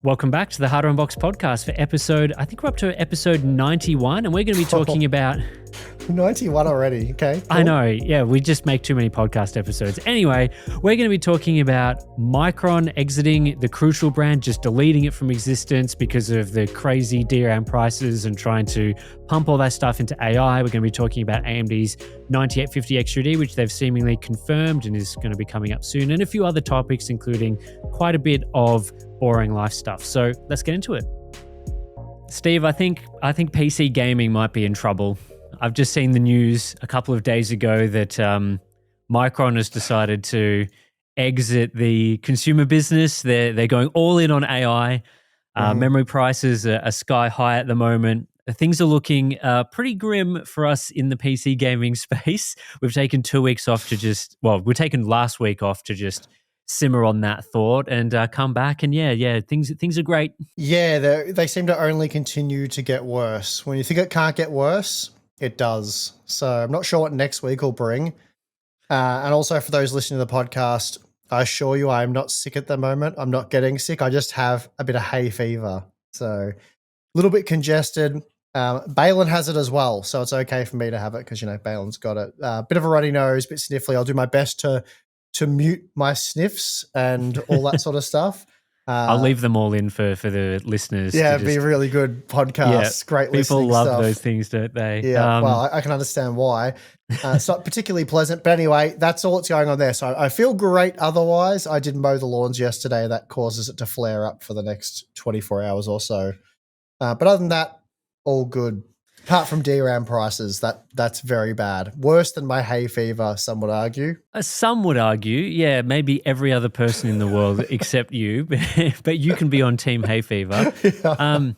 Welcome back to the Hardware Unbox podcast for I think we're up to episode 91, and we're going to be talking about... 91 already, okay. Cool. I know, yeah, we just make too many podcast episodes. Anyway, we're going to be talking about Micron exiting the Crucial brand, just deleting it from existence because of the crazy DRAM prices and trying to pump all that stuff into AI. We're going to be talking about AMD's 9850 XUD, which they've seemingly confirmed and is going to be coming up soon, and a few other topics, including quite a bit of boring life stuff. So let's get into it. Steve, I think PC gaming might be in trouble. I've just seen the news a couple of days ago that Micron has decided to exit the consumer business. They're going all in on AI. Memory prices are sky high at the moment. Things are looking pretty grim for us in the PC gaming space. We've taken 2 weeks off to we've taken last week off to just simmer on that thought and come back, and things are great. Yeah, they seem to only continue to get worse. When you think it can't get worse, it does. So I'm not sure what next week will bring. And also for those listening to the podcast, I assure you I am not sick at the moment. I'm not getting sick. I just have a bit of hay fever. So a little bit congested. Balin has it as well, so it's okay for me to have it because, Balin's got it. Bit of a runny nose, bit sniffly. I'll do my best to mute my sniffs and all that sort of stuff. I'll leave them all in for the listeners. Yeah, it'd be a really good podcast. Great people listening love stuff. those things, don't they? Yeah, well, I can understand why. It's not particularly pleasant, but anyway, that's all that's going on there. So I feel great otherwise. I did mow the lawns yesterday. That causes it to flare up for the next 24 hours or so. But other than that, all good. Apart from DRAM prices, that's very bad. Worse than my hay fever, some would argue. Some would argue, yeah, maybe every other person in the world except you, but you can be on Team Hay Fever. Yeah.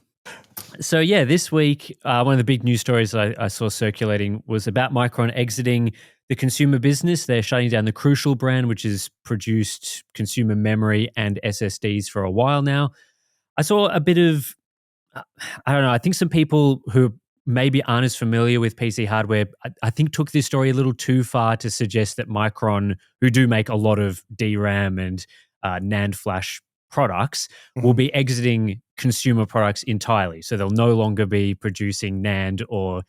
So this week, one of the big news stories I saw circulating was about Micron exiting the consumer business. They're shutting down the Crucial brand, which has produced consumer memory and SSDs for a while now. I saw a bit of, I don't know, I think some people who maybe aren't as familiar with PC hardware, I think took this story a little too far to suggest that Micron, who do make a lot of DRAM and NAND flash products, will be exiting consumer products entirely. So they'll no longer be producing NAND or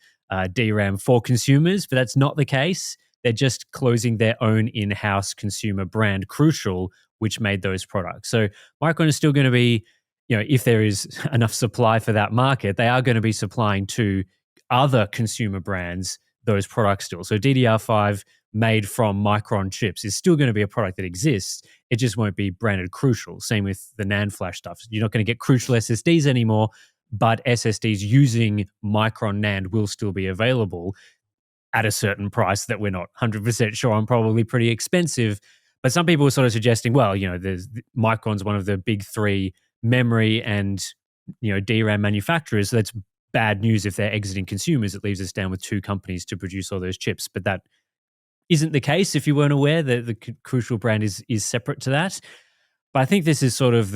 DRAM for consumers, but that's not the case. They're just closing their own in-house consumer brand, Crucial, which made those products. So Micron is still going to be, if there is enough supply for that market, they are going to be supplying to other consumer brands those products still. So DDR5 made from Micron chips is still going to be a product that exists. It just won't be branded Crucial. Same with the NAND flash stuff. You're not going to get Crucial SSDs anymore, but SSDs using Micron NAND will still be available at a certain price that we're not 100% sure on, probably pretty expensive. But some people were sort of suggesting, there's Micron's one of the big three memory and DRAM manufacturers. So that's bad news if they're exiting consumers. It leaves us down with two companies to produce all those chips. But that isn't the case. If you weren't aware, the Crucial brand is separate to that. But I think this is sort of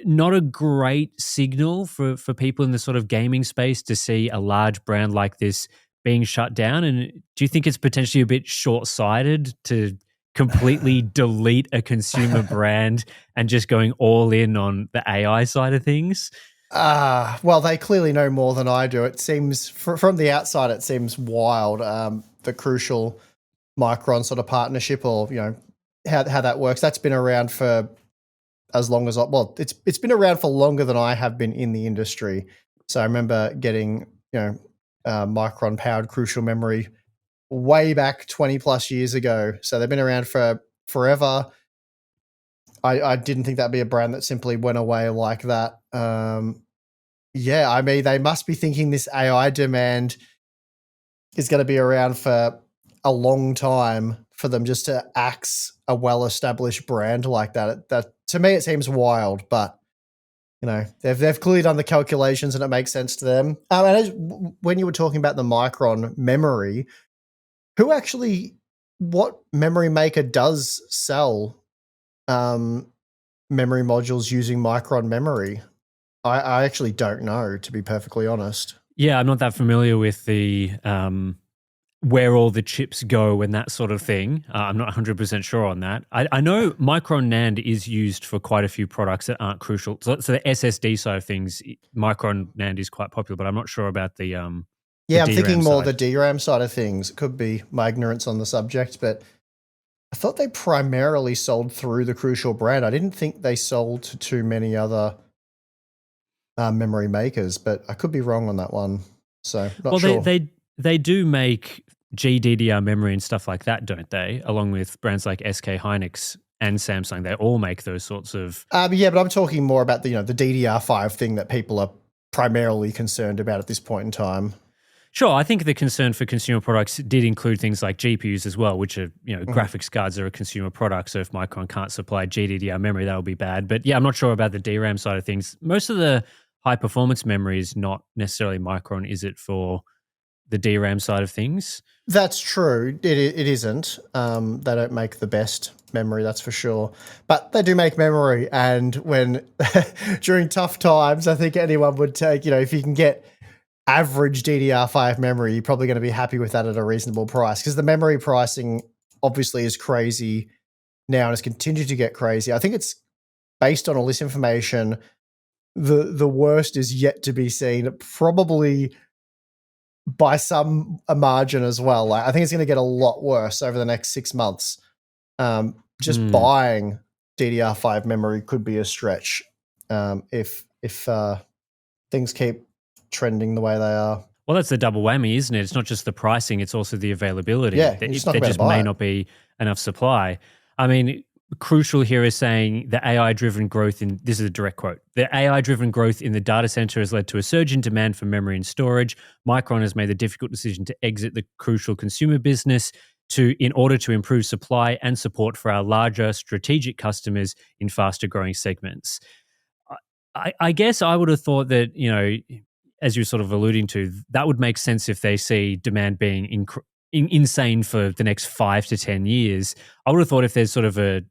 not a great signal for people in the sort of gaming space to see a large brand like this being shut down. And do you think it's potentially a bit short-sighted to completely delete a consumer brand and just going all in on the AI side of things? Well, they clearly know more than I do. It seems, from the outside, it seems wild, the Crucial Micron sort of partnership, or, how that works. That's been around for as long as it's been around for longer than I have been in the industry. So I remember getting, Micron powered Crucial memory way back 20 plus years ago. So they've been around for forever. I didn't think that'd be a brand that simply went away like that. They must be thinking this AI demand is going to be around for a long time for them just to axe a well-established brand like that. That to me, it seems wild, but they've clearly done the calculations and it makes sense to them. And when you were talking about the Micron memory, what memory maker does sell memory modules using Micron memory? I actually don't know, to be perfectly honest. Yeah, I'm not that familiar with the where all the chips go and that sort of thing. I'm not 100% sure on that. I know Micron NAND is used for quite a few products that aren't crucial. So the SSD side of things, Micron NAND is quite popular, but I'm not sure about the I'm DRAM thinking more side. the DRAM side of things. It could be my ignorance on the subject, but I thought they primarily sold through the Crucial brand. I didn't think they sold to too many other memory makers, but I could be wrong on that one. So not sure. They do make GDDR memory and stuff like that, don't they? Along with brands like SK Hynix and Samsung, they all make those sorts of. But I'm talking more about the DDR5 thing that people are primarily concerned about at this point in time. Sure, I think the concern for consumer products did include things like GPUs as well, which are, graphics cards are a consumer product. So if Micron can't supply GDDR memory, that'll be bad. But yeah, I'm not sure about the DRAM side of things. Most of the high performance memory is not necessarily Micron, is it, for the DRAM side of things? That's true. It isn't. They don't make the best memory, that's for sure. But they do make memory. And when during tough times, I think anyone would take, if you can get average DDR5 memory, you're probably going to be happy with that at a reasonable price, because the memory pricing obviously is crazy now and has continued to get crazy. I think it's based on all this information. The worst is yet to be seen, probably by a margin as well. Like, I think it's going to get a lot worse over the next 6 months. Just buying DDR5 memory could be a stretch if things keep trending the way they are. Well, that's the double whammy, isn't it? It's not just the pricing, it's also the availability. Yeah, there just may not be enough supply. I mean, crucial here is saying the AI-driven growth this is a direct quote, the AI-driven growth in the data center has led to a surge in demand for memory and storage. Micron has made the difficult decision to exit the crucial consumer business in order to improve supply and support for our larger strategic customers in faster growing segments. I guess I would have thought that, as you're sort of alluding to, that would make sense if they see demand being insane for the next 5 to 10 years. I would have thought if there's sort of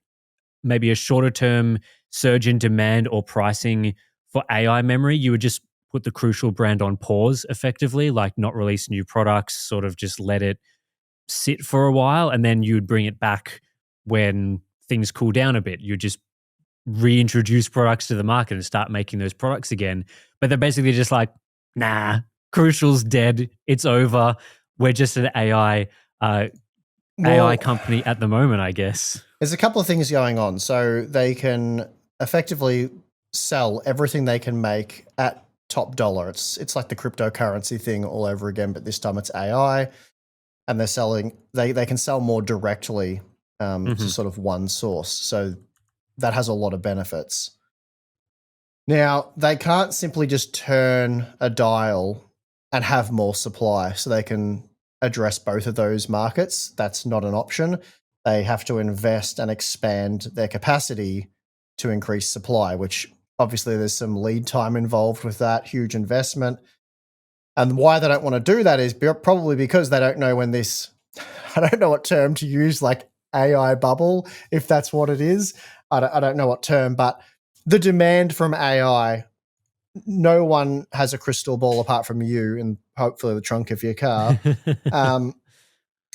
maybe a shorter term surge in demand or pricing for AI memory, you would just put the Crucial brand on pause effectively, like not release new products, sort of just let it sit for a while, and then you'd bring it back when things cool down a bit. You'd just reintroduce products to the market and start making those products again. But they're basically just like, nah, Crucial's dead. It's over. We're just an AI company at the moment, I guess. There's a couple of things going on. So they can effectively sell everything they can make at top dollar. It's like the cryptocurrency thing all over again, but this time it's AI. And they're selling, they can sell more directly to sort of one source. So that has a lot of benefits. Now, they can't simply just turn a dial and have more supply, so they can address both of those markets. That's not an option. They have to invest and expand their capacity to increase supply, which obviously there's some lead time involved with that, huge investment. And why they don't want to do that is probably because they don't know when this, I don't know what term to use, like AI bubble, if that's what it is. I don't know what term, but the demand from AI, no one has a crystal ball apart from you and hopefully the trunk of your car,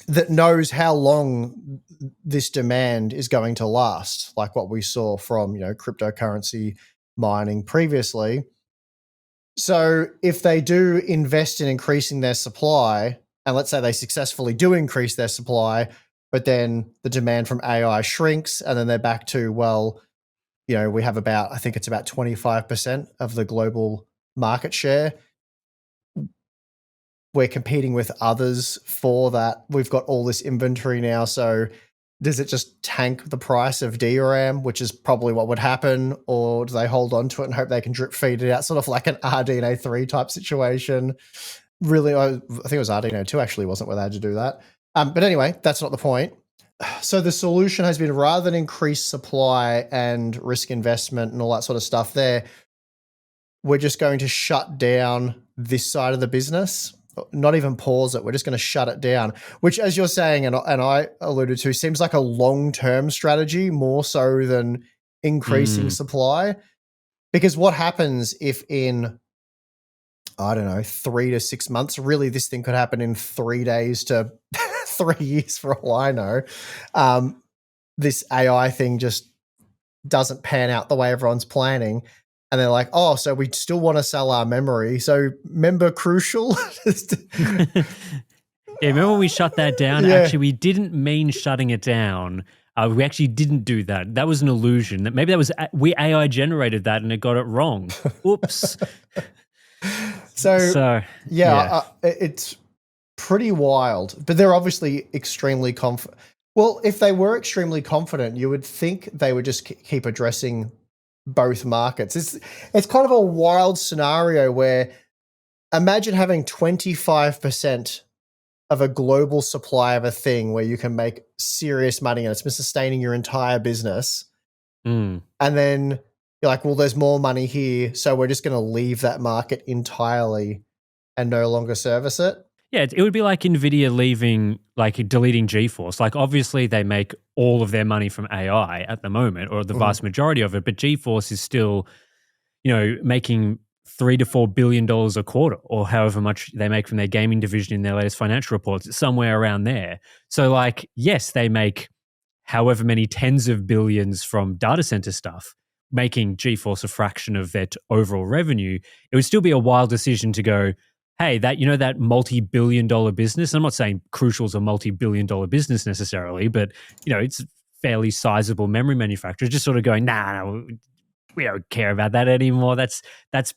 that knows how long this demand is going to last, like what we saw from, cryptocurrency mining previously. So if they do invest in increasing their supply, and let's say they successfully do increase their supply, but then the demand from AI shrinks, and then they're back to, we have I think it's about 25% of the global market share. We're competing with others for that. We've got all this inventory now. So does it just tank the price of DRAM, which is probably what would happen? Or do they hold on to it and hope they can drip feed it out, sort of like an RDNA 3 type situation? Really, I think it was RDNA 2 actually, wasn't where they had to do that. But anyway, that's not the point. So the solution has been, rather than increase supply and risk investment and all that sort of stuff there, we're just going to shut down this side of the business, not even pause it. We're just going to shut it down, which, as you're saying, and I alluded to, seems like a long-term strategy more so than increasing supply. Because what happens if in I don't know, 3 to 6 months. Really, this thing could happen in 3 days to 3 years for all I know. This AI thing just doesn't pan out the way everyone's planning. And they're like, oh, so we still want to sell our memory. So member crucial. Yeah, remember when we shut that down? Yeah. Actually, we didn't mean shutting it down. We actually didn't do that. That was an illusion. Maybe that was we AI generated that and it got it wrong. Oops. So it's pretty wild. But they're obviously extremely confident. Well, if they were extremely confident, you would think they would just keep addressing both markets. It's kind of a wild scenario where imagine having 25% of a global supply of a thing where you can make serious money and it's been sustaining your entire business. And then you're like, well, there's more money here, so we're just going to leave that market entirely and no longer service it. Yeah, it would be like Nvidia deleting GeForce. Like, obviously, they make all of their money from AI at the moment, or the vast majority of it, but GeForce is still, making $3 to $4 billion a quarter, or however much they make from their gaming division in their latest financial reports. It's somewhere around there. So, like, yes, they make however many tens of billions from data center stuff, making GeForce a fraction of their overall revenue. It would still be a wild decision to go, hey, that multi-billion-dollar business. I'm not saying Crucial's a multi-billion-dollar business necessarily, but it's a fairly sizable memory manufacturer. Just sort of going, nah, we don't care about that anymore. That's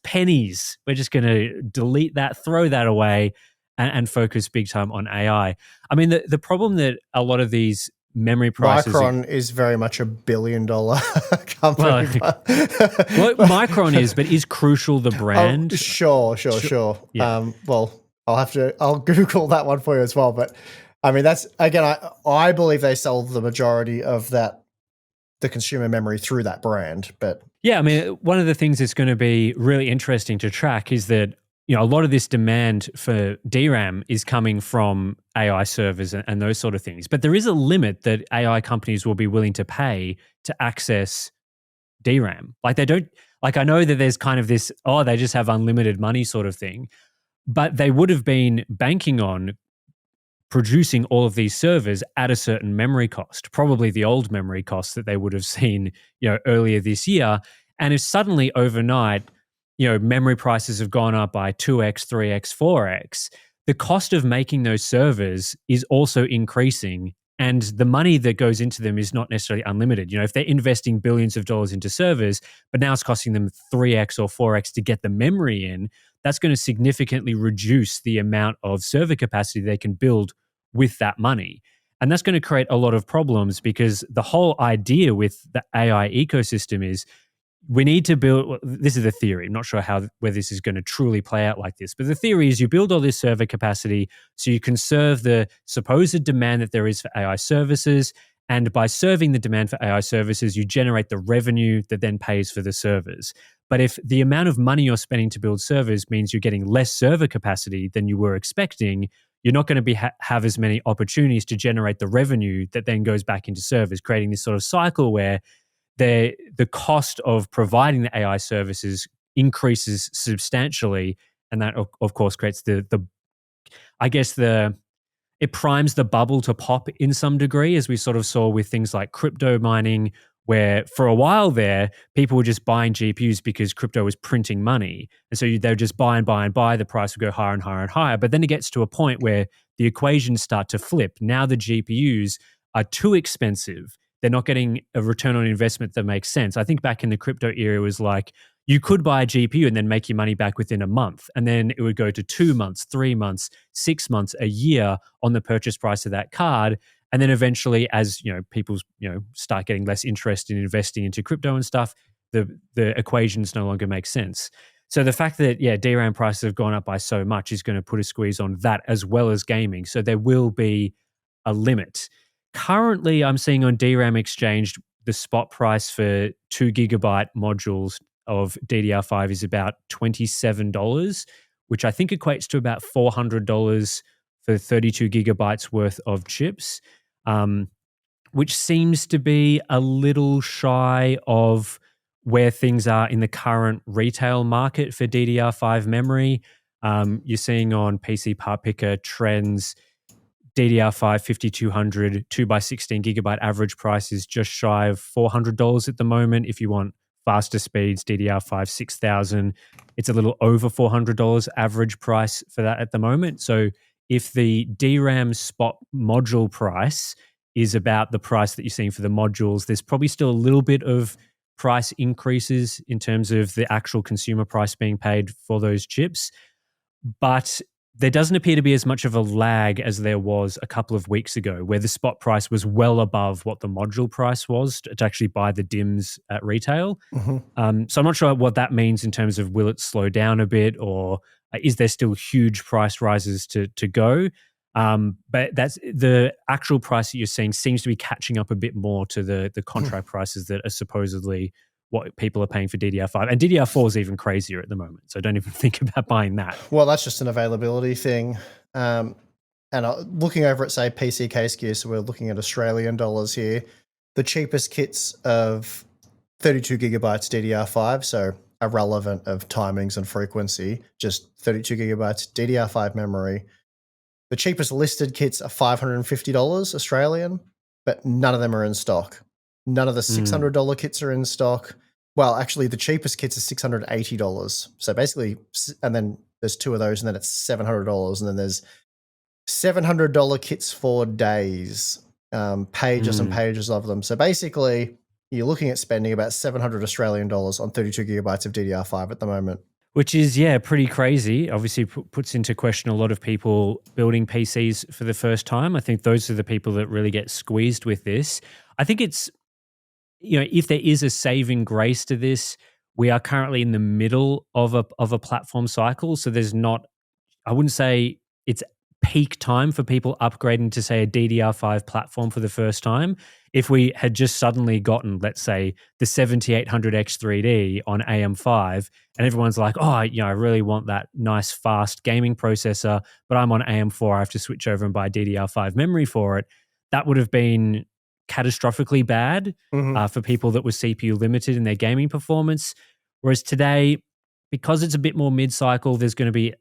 pennies. We're just going to delete that, throw that away, and focus big time on AI. I mean, the problem that a lot of these memory prices. Micron is very much $1 billion company. Well, Micron is, but is Crucial the brand? Oh, sure. Yeah. Well, I'll Google that one for you as well. But I mean, that's, again, I believe they sell the majority of the consumer memory through that brand. But yeah, I mean, one of the things that's going to be really interesting to track is that a lot of this demand for DRAM is coming from AI servers and those sort of things. But there is a limit that AI companies will be willing to pay to access DRAM. Like, they don't, like, I know that there's kind of this, they just have unlimited money sort of thing, but they would have been banking on producing all of these servers at a certain memory cost, probably the old memory cost that they would have seen, earlier this year. And if suddenly overnight, memory prices have gone up by 2x, 3x, 4x, the cost of making those servers is also increasing. And the money that goes into them is not necessarily unlimited. If they're investing billions of dollars into servers, but now it's costing them 3x or 4x to get the memory in, that's going to significantly reduce the amount of server capacity they can build with that money. And that's going to create a lot of problems, because the whole idea with the AI ecosystem is we need to build, this is the theory, I'm not sure whether this is going to truly play out like this, but the theory is you build all this server capacity so you can serve the supposed demand that there is for AI services, and by serving the demand for AI services, you generate the revenue that then pays for the servers. But if the amount of money you're spending to build servers means you're getting less server capacity than you were expecting, you're not going to have as many opportunities to generate the revenue that then goes back into servers, creating this sort of cycle where the cost of providing the AI services increases substantially, and that of course creates it primes the bubble to pop in some degree, as we sort of saw with things like crypto mining, where for a while there, people were just buying GPUs because crypto was printing money. And so they would just buy and buy and buy, the price would go higher and higher and higher. But then it gets to a point where the equations start to flip. Now the GPUs are too expensive. They're not getting a return on investment that makes sense. I think back in the crypto era, it was like you could buy a GPU and then make your money back within a month. And then it would go to 2 months, 3 months, 6 months, a year on the purchase price of that card. And then eventually, as people start getting less interest in investing into crypto and stuff, the equations no longer make sense. So the fact that DRAM prices have gone up by so much is going to put a squeeze on that as well as gaming. So there will be a limit. Currently, I'm seeing on DRAM Exchange, the spot price for 2 gigabyte modules of DDR5 is about $27, which I think equates to about $400 for 32 gigabytes worth of chips, which seems to be a little shy of where things are in the current retail market for DDR5 memory. You're seeing on PC Part Picker trends, DDR5 5200 2x16 gigabyte average price is just shy of $400 at the moment. If you want faster speeds, DDR5 6000, it's a little over $400 average price for that at the moment. So if the DRAM spot module price is about the price that you're seeing for the modules, there's probably still a little bit of price increases in terms of the actual consumer price being paid for those chips. But there doesn't appear to be as much of a lag as there was a couple of weeks ago, where the spot price was well above what the module price was to actually buy the DIMMs at retail. Mm-hmm. So I'm not sure what that means in terms of will it slow down a bit, or is there still huge price rises to go? But that's the actual price that you're seeing seems to be catching up a bit more to the contract prices that are supposedly what people are paying for DDR5. And DDR4 is even crazier at the moment. So don't even think about buying that. Well, that's just an availability thing. And looking over at, say, PCK skew, so we're looking at Australian dollars here, the cheapest kits of 32 gigabytes DDR5, so irrelevant of timings and frequency, just 32 gigabytes DDR5 memory. The cheapest listed kits are $550 Australian, but none of them are in stock. None of the $600 kits are in stock. Well, actually, the cheapest kits are $680. So basically, and then there's two of those, and then it's $700. And then there's $700 kits for days, pages and pages of them. So basically, you're looking at spending about 700 Australian dollars on 32 gigabytes of DDR5 at the moment. Which is, pretty crazy. Obviously puts into question a lot of people building PCs for the first time. I think those are the people that really get squeezed with this. I think it's, if there is a saving grace to this, we are currently in the middle of a platform cycle. So there's not, I wouldn't say it's peak time for people upgrading to, say, a DDR5 platform for the first time. If we had just suddenly gotten, let's say, the 7800X3D on AM5, and everyone's like, oh, I really want that nice, fast gaming processor, but I'm on AM4, I have to switch over and buy DDR5 memory for it, that would have been catastrophically bad for people that were CPU limited in their gaming performance. Whereas today, because it's a bit more mid-cycle, there's going to be,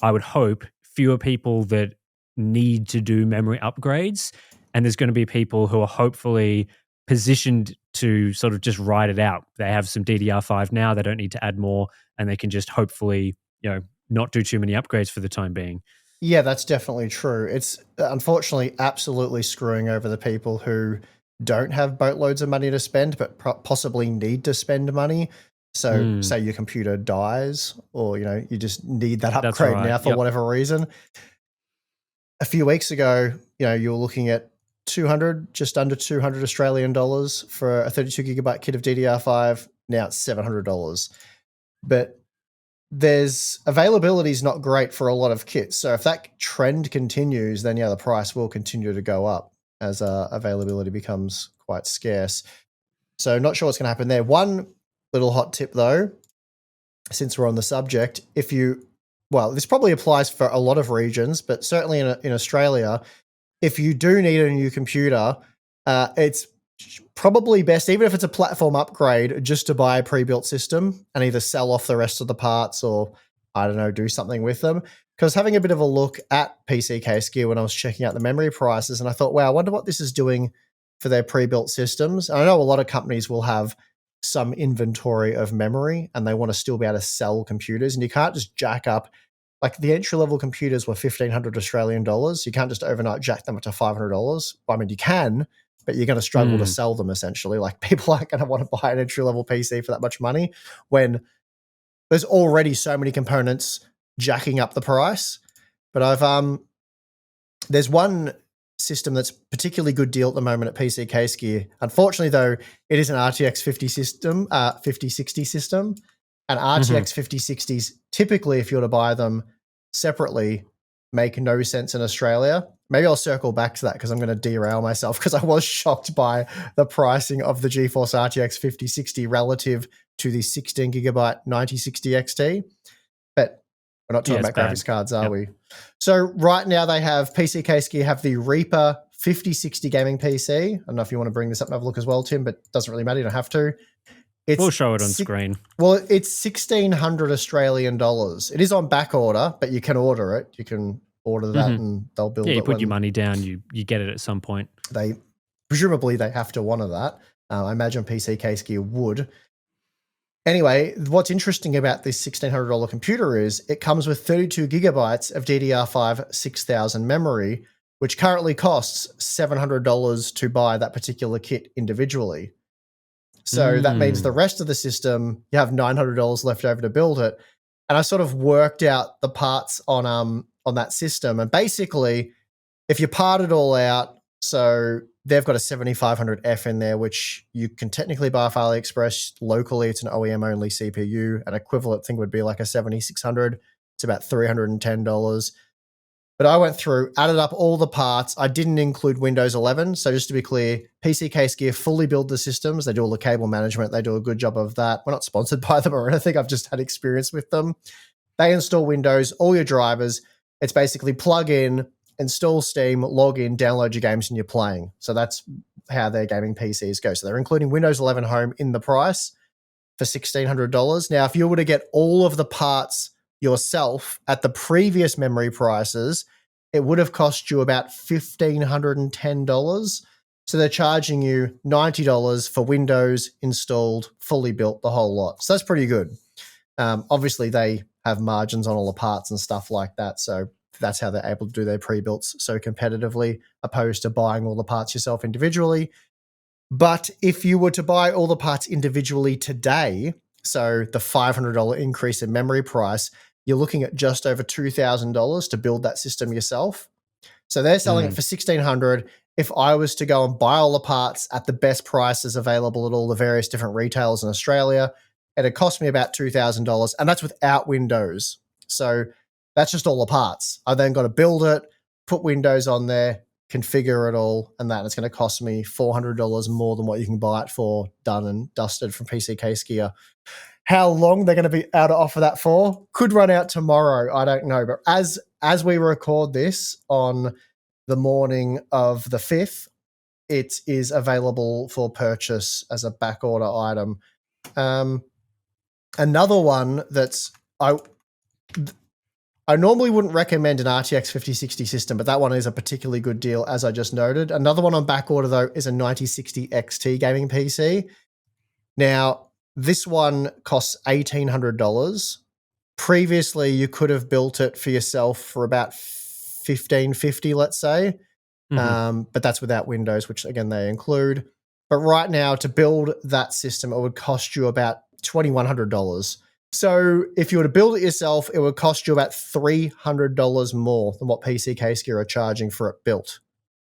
I would hope, fewer people that need to do memory upgrades. And there's going to be people who are hopefully positioned to sort of just ride it out. They have some DDR5 now, they don't need to add more, and they can just hopefully, not do too many upgrades for the time being. Yeah, that's definitely true. It's unfortunately absolutely screwing over the people who don't have boatloads of money to spend, but possibly need to spend money. So say your computer dies, or, you just need that upgrade now for whatever reason. A few weeks ago, you were looking at just under 200 Australian dollars for a 32 gigabyte kit of DDR5. Now it's $700. But availability is not great for a lot of kits. So if that trend continues, then the price will continue to go up as availability becomes quite scarce. So not sure what's going to happen there. One little hot tip though, since we're on the subject, this probably applies for a lot of regions, but certainly in Australia, if you do need a new computer, it's probably best, even if it's a platform upgrade, just to buy a pre-built system and either sell off the rest of the parts or, I don't know, do something with them. Because having a bit of a look at PCK Gear when I was checking out the memory prices, and I thought, wow, I wonder what this is doing for their pre-built systems. And I know a lot of companies will have some inventory of memory and they want to still be able to sell computers, and you can't just jack up, like the entry-level computers were 1,500 Australian dollars. You can't just overnight jack them up to $500. I mean, you can, but you're going to struggle to sell them essentially. Like, people aren't going to want to buy an entry-level PC for that much money when there's already so many components jacking up the price. But there's one system that's particularly good deal at the moment at PCK Gear. Unfortunately, though, it is an RTX 5060 system. And RTX 5060s, typically, if you were to buy them separately, make no sense in Australia. Maybe I'll circle back to that because I'm going to derail myself, because I was shocked by the pricing of the GeForce RTX 5060 relative to the 16 gigabyte 9060 XT. But we're not talking about graphics cards, are we? So right now they have PCK Gear have the Reaper 5060 gaming PC. I don't know if you want to bring this up and have a look as well, Tim, but it doesn't really matter. You don't have to. We'll show it on screen. Well, it's 1,600 Australian dollars. It is on back order, but you can order it. You can order that and they'll build it. Yeah, you put your money down, you get it at some point. Presumably they have to honor that. I imagine PC Case Gear would. Anyway, what's interesting about this $1,600 computer is it comes with 32 gigabytes of DDR5 6000 memory, which currently costs $700 to buy that particular kit individually. So that means the rest of the system, you have $900 left over to build it. And I sort of worked out the parts on that system. And basically, if you part it all out, so they've got a 7500F in there, which you can technically buy off AliExpress. Locally, it's an OEM-only CPU. An equivalent thing would be like a 7600. It's about $310. But I went through, added up all the parts. I didn't include Windows 11. So just to be clear, PC Case Gear fully build the systems. They do all the cable management. They do a good job of that. We're not sponsored by them or anything. I've just had experience with them. They install Windows, all your drivers. It's basically plug in, install Steam, log in, download your games, and you're playing. So that's how their gaming PCs go. So they're including Windows 11 Home in the price for $1,600. Now, if you were to get all of the parts yourself at the previous memory prices, it would have cost you about $1,510. So they're charging you $90 for Windows installed, fully built, the whole lot. So that's pretty good. Obviously, they have margins on all the parts and stuff like that. So that's how they're able to do their pre-builts so competitively, opposed to buying all the parts yourself individually. But if you were to buy all the parts individually today, so the $500 increase in memory price, you're looking at just over $2,000 to build that system yourself. So they're selling it for $1,600. If I was to go and buy all the parts at the best prices available at all the various different retailers in Australia, it'd cost me about $2,000, and that's without Windows. So that's just all the parts. I then got to build it, put Windows on there, configure it all, and it's going to cost me $400 more than what you can buy it for, done and dusted from PC Case Gear. How long they're going to be able to offer that for could run out tomorrow. I don't know. But as we record this on the morning of the 5th, it is available for purchase as a back order item. Another one that's I normally wouldn't recommend an RTX 5060 system, but that one is a particularly good deal, as I just noted. Another one on back order, though, is a 9060 XT gaming PC. Now, this one costs $1,800. Previously, you could have built it for yourself for about $1,550, let's say. But that's without Windows, which, again, they include. But right now, to build that system, it would cost you about $2,100. So if you were to build it yourself, it would cost you about $300 more than what PC Case Gear are charging for it built.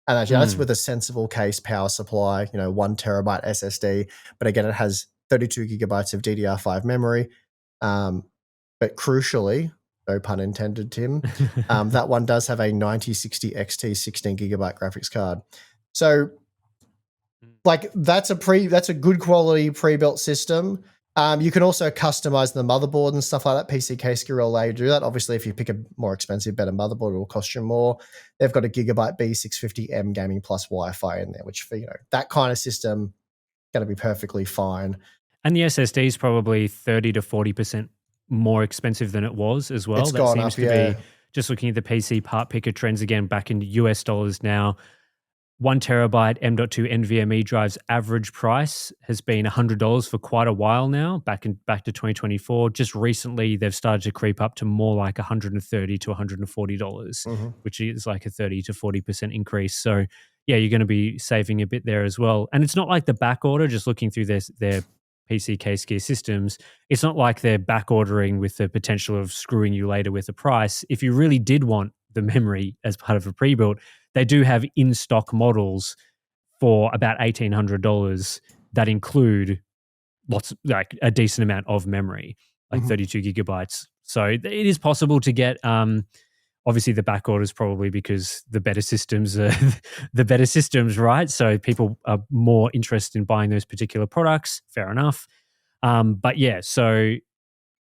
And actually, that's with a sensible case, power supply, 1 terabyte SSD. But again, it has 32 gigabytes of DDR5 memory. But crucially, no pun intended, Tim, that one does have a 9060 XT 16 gigabyte graphics card. So that's a good quality pre-built system. You can also customize the motherboard and stuff like that. PC Case Gear will allow you to do that. Obviously, if you pick a more expensive, better motherboard, it will cost you more. They've got a Gigabyte B650M Gaming Plus Wi-Fi in there, which for that kind of system, going to be perfectly fine. And the SSD is probably 30 to 40% more expensive than it was as well. It's gone seems up, to be, just looking at the PC part picker trends again back in US dollars now. 1 terabyte M.2 NVMe drive's average price has been $100 for quite a while now, back to 2024. Just recently, they've started to creep up to more like $130 to $140, which is like a 30 to 40% increase. So, yeah, you're going to be saving a bit there as well. And it's not like the back order, just looking through their PC Case Gear systems, it's not like they're back ordering with the potential of screwing you later with the price. If you really did want the memory as part of a pre-built, they do have in-stock models for about $1,800 that include like a decent amount of memory, like 32 gigabytes. So it is possible to get, obviously the back orders probably because the better systems are the better systems, right? So people are more interested in buying those particular products. Fair enough. But yeah, so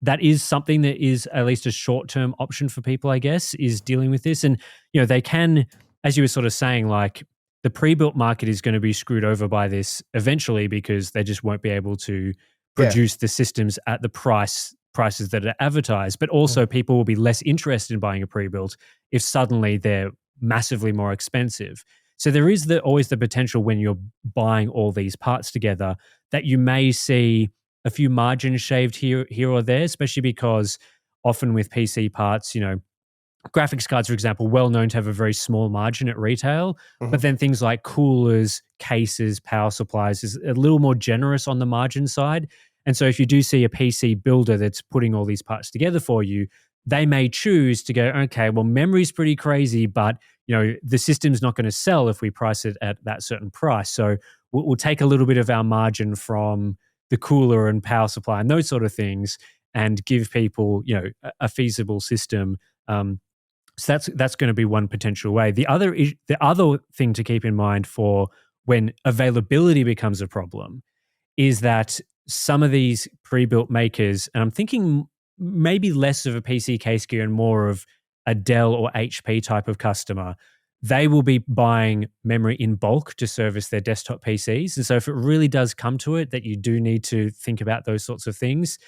that is something that is at least a short-term option for people, I guess, is dealing with this. And, they can, as you were sort of saying, like the pre-built market is going to be screwed over by this eventually because they just won't be able to produce the systems at the prices that are advertised, but also people will be less interested in buying a pre-built if suddenly they're massively more expensive. So there is always the potential when you're buying all these parts together that you may see a few margins shaved here or there, especially because often with PC parts, graphics cards, for example, well known to have a very small margin at retail, but then things like coolers, cases, power supplies is a little more generous on the margin side. And so if you do see a PC builder that's putting all these parts together for you, they may choose to go, okay, well, memory's pretty crazy, but the system's not going to sell if we price it at that certain price. So we'll take a little bit of our margin from the cooler and power supply and those sort of things and give people, a feasible system. So that's going to be one potential way. The other thing to keep in mind for when availability becomes a problem is that some of these pre-built makers, and I'm thinking maybe less of a PC case gear and more of a Dell or HP type of customer, they will be buying memory in bulk to service their desktop PCs. And so if it really does come to it that you do need to think about those sorts of things,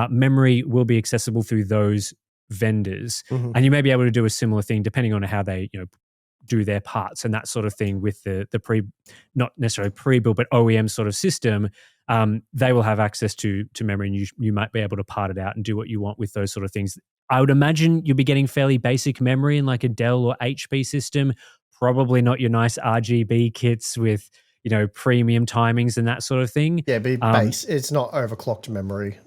memory will be accessible through those vendors. And you may be able to do a similar thing depending on how they do their parts and that sort of thing with the not necessarily pre-built but OEM sort of system. They will have access to memory, and you might be able to part it out and do what you want with those sort of things. I would imagine you'll be getting fairly basic memory in like a Dell or HP system, probably not your nice RGB kits with premium timings and that sort of thing. Yeah, be base. It's not overclocked memory.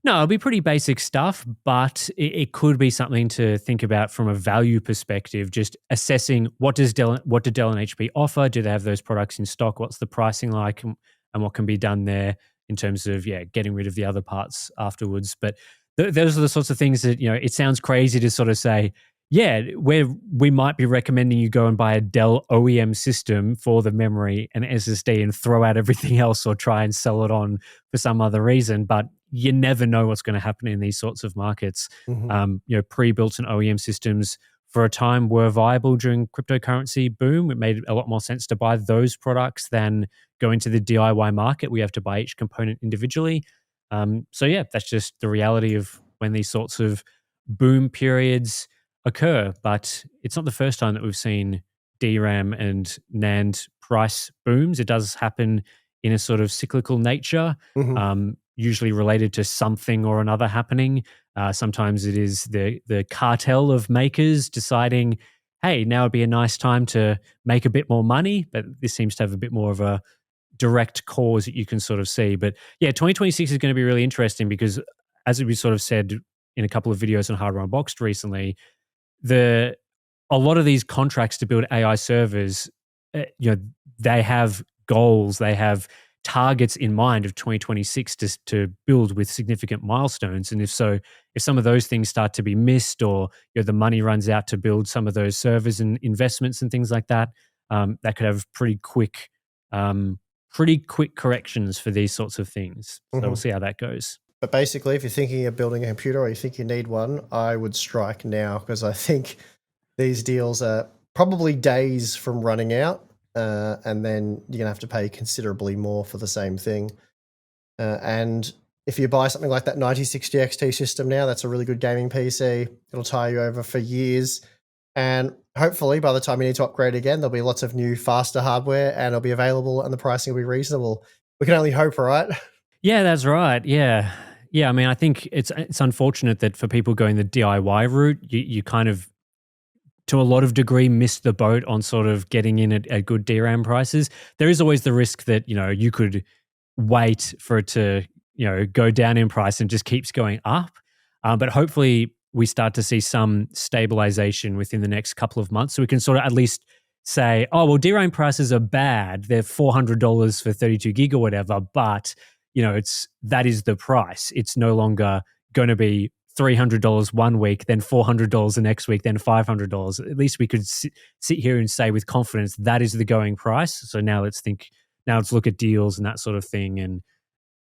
No, it'll be pretty basic stuff, but it could be something to think about from a value perspective, just assessing what do Dell and HP offer? Do they have those products in stock? What's the pricing like, and what can be done there in terms of, getting rid of the other parts afterwards. But those are the sorts of things that, it sounds crazy to sort of say, we might be recommending you go and buy a Dell OEM system for the memory and SSD and throw out everything else or try and sell it on for some other reason. But you never know what's going to happen in these sorts of markets. Pre-built and OEM systems for a time were viable during cryptocurrency boom. It made a lot more sense to buy those products than go into the DIY market. We have to buy each component individually. That's just the reality of when these sorts of boom periods occur. But it's not the first time that we've seen DRAM and NAND price booms. It does happen in a sort of cyclical nature, usually related to something or another happening. Sometimes it is the cartel of makers deciding, hey, now would be a nice time to make a bit more money. But this seems to have a bit more of a direct cause that you can sort of see. But 2026 is going to be really interesting because, as we sort of said in a couple of videos on Hardware Unboxed recently, a lot of these contracts to build AI servers, they have goals, they have targets in mind of 2026 to build with significant milestones. And if some of those things start to be missed, or the money runs out to build some of those servers and investments and things like that, that could have pretty quick corrections for these sorts of things. So we'll see how that goes. But basically, if you're thinking of building a computer or you think you need one, I would strike now, because I think these deals are probably days from running out, and then you're going to have to pay considerably more for the same thing. And if you buy something like that 9060 XT system now, that's a really good gaming PC. It'll tie you over for years. And hopefully by the time you need to upgrade again, there'll be lots of new, faster hardware and it'll be available and the pricing will be reasonable. We can only hope, right? Yeah, that's right. Yeah. I mean, I think it's unfortunate that for people going the DIY route, you kind of, to a lot of degree, miss the boat on sort of getting in at good DRAM prices. There is always the risk that, you could wait for it to, go down in price and just keeps going up. But hopefully we start to see some stabilization within the next couple of months. So we can sort of at least say, oh, well, DRAM prices are bad. They're $400 for 32 gig or whatever, but that is the price. It's no longer going to be $300 one week, then $400 the next week, then $500. At least we could sit here and say with confidence that is the going price. So now let's look at deals and that sort of thing,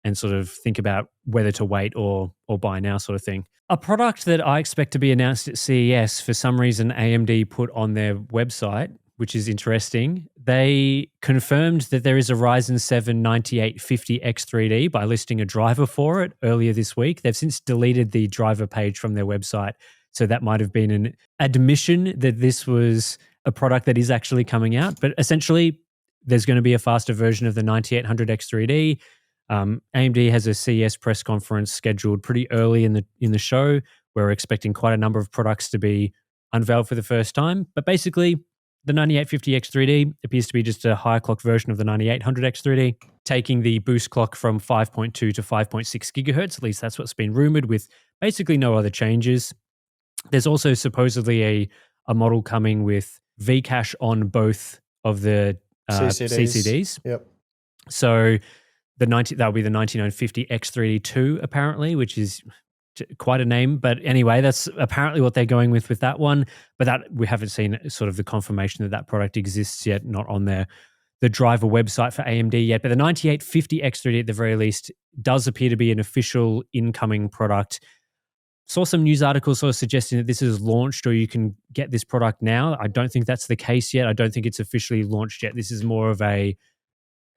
and sort of think about whether to wait or buy now, sort of thing. A product that I expect to be announced at CES, for some reason AMD put on their website, which is interesting. They confirmed that there is a Ryzen 7 9850X3D by listing a driver for it earlier this week. They've since deleted the driver page from their website. So that might have been an admission that this was a product that is actually coming out. But essentially, there's going to be a faster version of the 9800X3D. AMD has a CES press conference scheduled pretty early in the show. We're expecting quite a number of products to be unveiled for the first time. But basically, the 9850X3D appears to be just a higher clock version of the 9800X3D, taking the boost clock from 5.2 to 5.6 gigahertz. At least that's what's been rumored, with basically no other changes. There's also supposedly a model coming with Vcache on both of the CCDs. Yep. So that'll be the 9950X3D2 apparently, which is quite a name. But anyway, that's apparently what they're going with that one. But that we haven't seen sort of the confirmation that product exists yet, not on the driver website for AMD yet. But the 9850X3D at the very least does appear to be an official incoming product. Saw some news articles sort of suggesting that this is launched or you can get this product now. I don't think that's the case yet. I don't think it's officially launched yet. This is more of a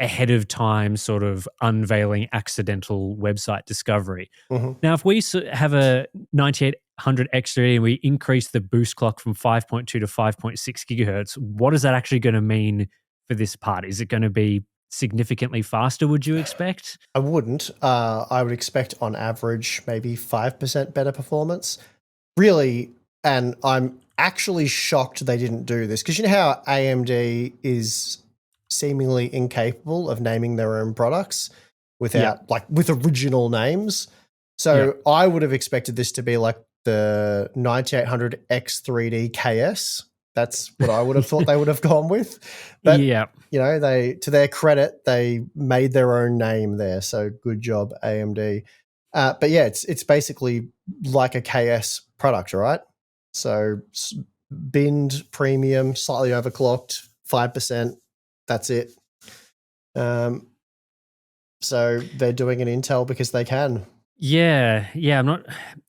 ahead of time sort of unveiling accidental website discovery. Mm-hmm. Now, if we have a 9800X3D and we increase the boost clock from 5.2 to 5.6 gigahertz, what is that actually going to mean for this part? Is it going to be significantly faster, would you expect? I wouldn't. I would expect on average maybe 5% better performance. Really, and I'm actually shocked they didn't do this, because you know how AMD is seemingly incapable of naming their own products without with original names. So I would have expected this to be like the 9800X3D KS. That's what I would have thought they would have gone with. But, you know, to their credit, they made their own name there. So good job, AMD. But yeah, it's basically like a KS product, right? So binned, premium, slightly overclocked, 5%. That's it. So they're doing an Intel because they can. Yeah.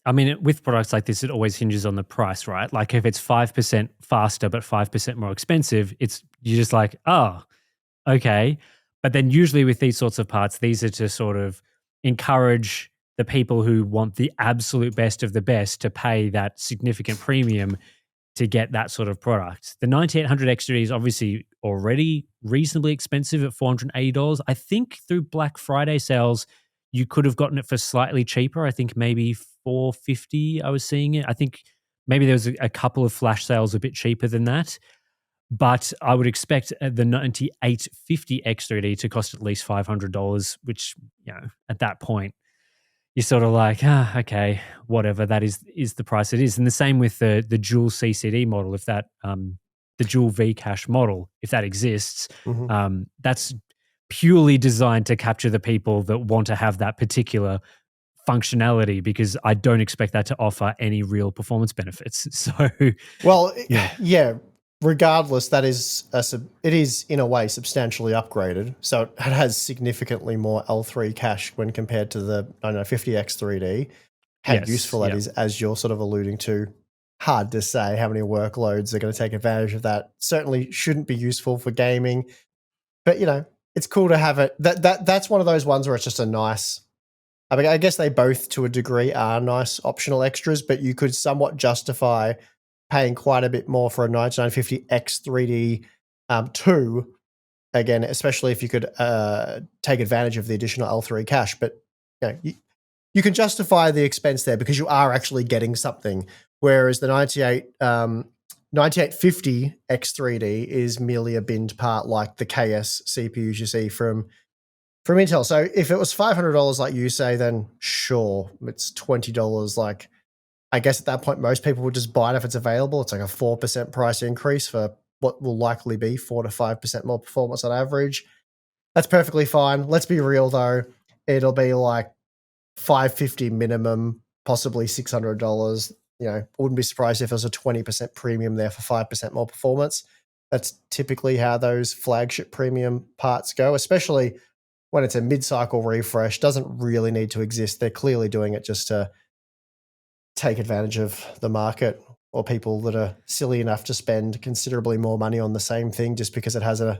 With products like this, it always hinges on the price, right? Like if it's 5% faster but 5% more expensive, you're just like, oh, okay. But then usually with these sorts of parts, these are to sort of encourage the people who want the absolute best of the best to pay that significant premium to get that sort of product. The 9800X3D is obviously already reasonably expensive at $480. I think through Black Friday sales, you could have gotten it for slightly cheaper. I think maybe $450 I was seeing it. I think maybe there was a couple of flash sales a bit cheaper than that. But I would expect the 9850X3D to cost at least $500, which, you know, at that point, you're sort of like, okay, whatever, that is the price it is. And the same with the dual CCD model, if that, the dual Vcache model, if that exists, that's purely designed to capture the people that want to have that particular functionality, because I don't expect that to offer any real performance benefits. So, well, yeah. Regardless, it is in a way substantially upgraded. So it has significantly more L3 cache when compared to the 50X3D. How useful that is, as you're sort of alluding to, hard to say how many workloads are going to take advantage of that. Certainly shouldn't be useful for gaming, but you know, it's cool to have it. That's one of those ones where it's just a nice. I mean, I guess they both, to a degree, are nice optional extras, but you could somewhat justify paying quite a bit more for a 9950X3D 2, again, especially if you could take advantage of the additional L3 cache. But you know, you can justify the expense there because you are actually getting something, whereas the 9850X3D is merely a binned part like the KS CPUs you see from Intel. So if it was $500 like you say, then sure, it's $20. Like, I guess at that point, most people would just buy it if it's available. It's like a 4% price increase for what will likely be 4 to 5% more performance on average. That's perfectly fine. Let's be real though. It'll be like $550 minimum, possibly $600. You know, wouldn't be surprised if there's a 20% premium there for 5% more performance. That's typically how those flagship premium parts go, especially when it's a mid-cycle refresh. Doesn't really need to exist. They're clearly doing it just to take advantage of the market or people that are silly enough to spend considerably more money on the same thing just because it has a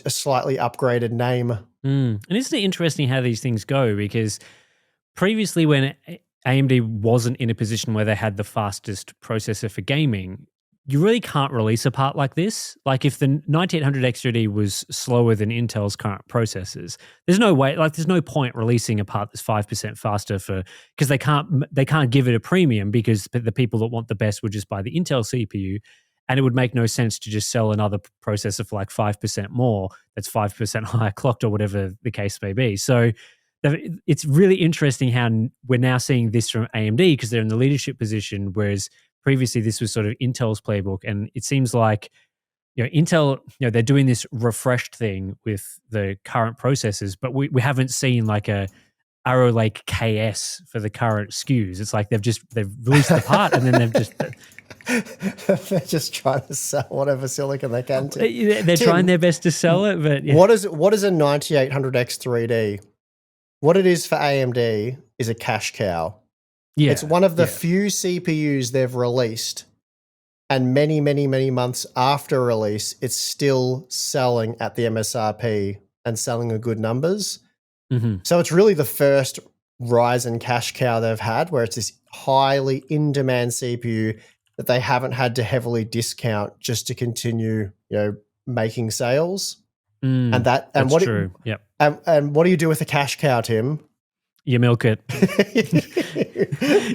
slightly upgraded name. And isn't it interesting how these things go? Because previously, when AMD wasn't in a position where they had the fastest processor for gaming, you really can't release a part like this. Like if the 9800 X3D was slower than Intel's current processors, there's no way, like there's no point releasing a part that's 5% faster because they can't give it a premium because the people that want the best would just buy the Intel CPU, and it would make no sense to just sell another processor for like 5% more that's 5% higher clocked or whatever the case may be. So it's really interesting how we're now seeing this from AMD because they're in the leadership position, whereas previously this was sort of Intel's playbook. And it seems like, Intel, they're doing this refreshed thing with the current processors, but we haven't seen like a Arrow Lake KS for the current SKUs. It's like they've released the part and then they've just... They're just trying to sell whatever silicon they can. They're Tim, trying their best to sell it, but... Yeah. What is a 9800X3D? What it is for AMD is a cash cow. Yeah, it's one of the few CPUs they've released, and many, many, many months after release, it's still selling at the MSRP and selling at good numbers. Mm-hmm. So it's really the first Ryzen cash cow they've had, where it's this highly in-demand CPU that they haven't had to heavily discount just to continue, making sales. And that's true. Yep. And what do you do with a cash cow, Tim? You milk it.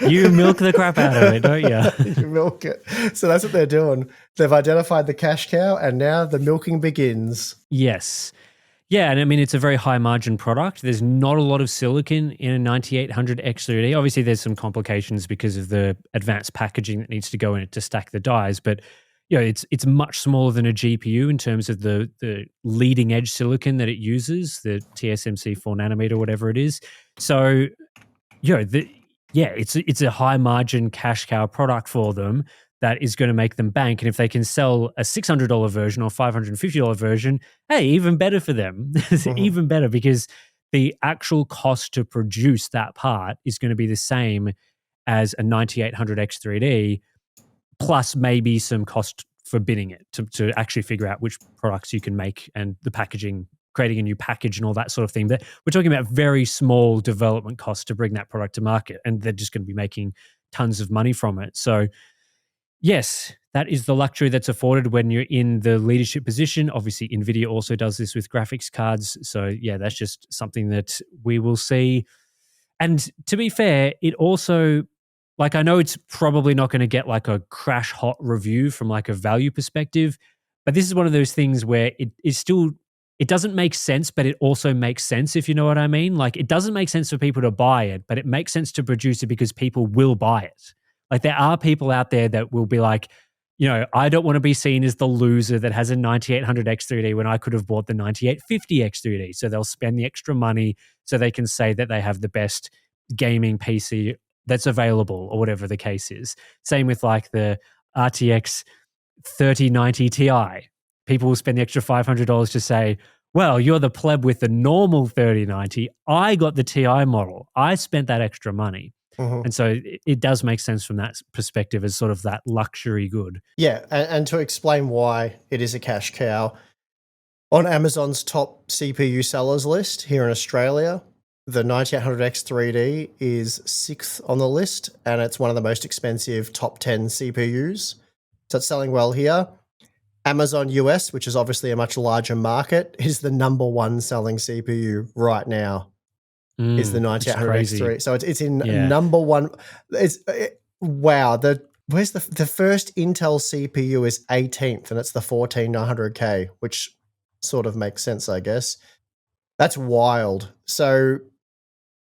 You milk the crap out of it, don't you? You milk it. So that's what they're doing. They've identified the cash cow, and now the milking begins. Yes. Yeah, and I mean, it's a very high margin product. There's not a lot of silicon in a 9800 X3D. Obviously, there's some complications because of the advanced packaging that needs to go in it to stack the dies, but it's much smaller than a GPU in terms of the leading edge silicon that it uses, the TSMC 4 nanometer, whatever it is. So, it's a high margin cash cow product for them that is going to make them bank. And if they can sell a $600 version or $550 version, hey, even better for them. Even better, because the actual cost to produce that part is going to be the same as a 9800 X3D, plus maybe some cost for binning it to actually figure out which products you can make and the packaging, creating a new package and all that sort of thing. But we're talking about very small development costs to bring that product to market, and they're just going to be making tons of money from it. So yes, that is the luxury that's afforded when you're in the leadership position. Obviously, Nvidia also does this with graphics cards. So yeah, that's just something that we will see. And to be fair, it also... like, I know it's probably not going to get like a crash hot review from like a value perspective, but this is one of those things where it doesn't make sense, but it also makes sense, if you know what I mean. Like, it doesn't make sense for people to buy it, but it makes sense to produce it because people will buy it. Like, there are people out there that will be like, I don't want to be seen as the loser that has a 9800 X3D when I could have bought the 9850 X3D. So they'll spend the extra money so they can say that they have the best gaming PC that's available, or whatever the case is. Same with like the RTX 3090 Ti. People will spend the extra $500 to say, well, you're the pleb with the normal 3090. I got the Ti model. I spent that extra money. Mm-hmm. And so it does make sense from that perspective as sort of that luxury good. Yeah, and to explain why it is a cash cow, on Amazon's top CPU sellers list here in Australia, the 9800 X3D is 6th on the list, and it's one of the most expensive top 10 CPUs. So it's selling well here. Amazon US, which is obviously a much larger market, is the number one selling CPU right now, is the 9800 X3D. So it's in number one. Wow. Where's the first Intel CPU is 18th, and it's the 14900K, which sort of makes sense, I guess. That's wild. So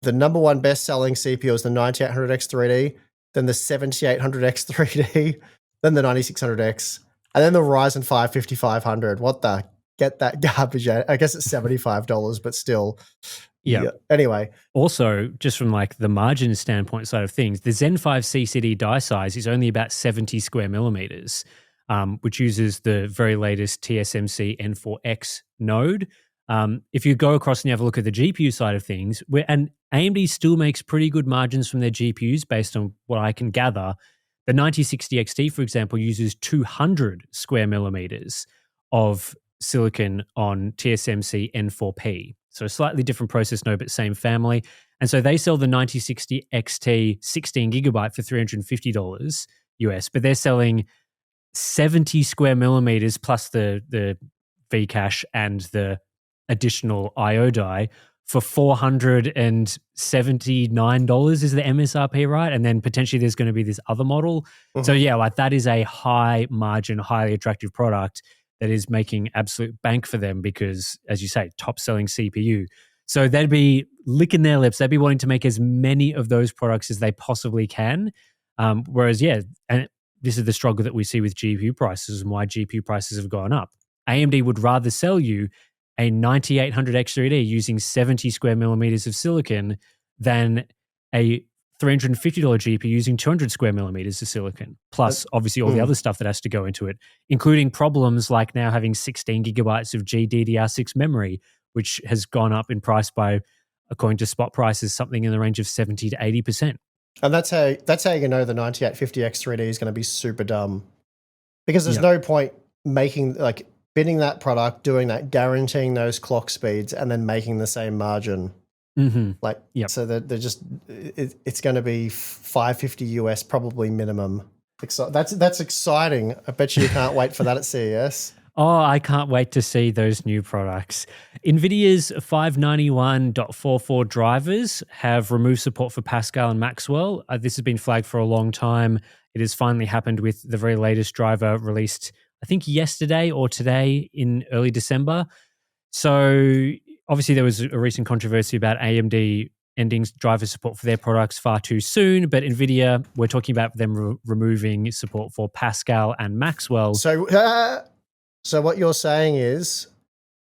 the number one best-selling CPU is the 9800 X3D, then the 7800 X3D, then the 9600X, and then the Ryzen 5 5500. What the? Get that garbage out. I guess it's $75, but still. Yeah. Anyway. Also, just from like the margin standpoint side of things, the Zen 5 CCD die size is only about 70 square millimeters, which uses the very latest TSMC N4X node. If you go across and you have a look at the GPU side of things, and AMD still makes pretty good margins from their GPUs based on what I can gather, The 9060 XT, for example, uses 200 square millimeters of silicon on TSMC N4P. So a slightly different process node, but same family. And so they sell the 9060 XT 16 gigabyte for $350 US, but they're selling 70 square millimeters plus the V-cache and the additional IO die for $479 is the MSRP, right? And then potentially there's going to be this other model. So yeah, like that is a high margin, highly attractive product that is making absolute bank for them because, as you say, top selling CPU. So they'd be licking their lips. They'd be wanting to make as many of those products as they possibly can. Whereas, yeah, and this is the struggle that we see with GPU prices and why GPU prices have gone up. AMD would rather sell you a 9800 X3D using 70 square millimeters of silicon than a $350 GPU using 200 square millimeters of silicon, plus obviously all the other stuff that has to go into it, including problems like now having 16 gigabytes of GDDR6 memory, which has gone up in price by, according to spot prices, something in the range of 70 to 80%. And that's how you know the 9850 X3D is going to be super dumb, because there's no point making bidding that product, doing that, guaranteeing those clock speeds, and then making the same margin. So they're just it's going to be $550 US probably minimum. That's exciting. I bet you can't wait for that at CES. Oh, I can't wait to see those new products. NVIDIA's 591.44 drivers have removed support for Pascal and Maxwell. This has been flagged for a long time. It has finally happened with the very latest driver released, I think yesterday or today in early December. So obviously there was a recent controversy about AMD ending driver support for their products far too soon, but NVIDIA, we're talking about them removing support for Pascal and Maxwell. So what you're saying is,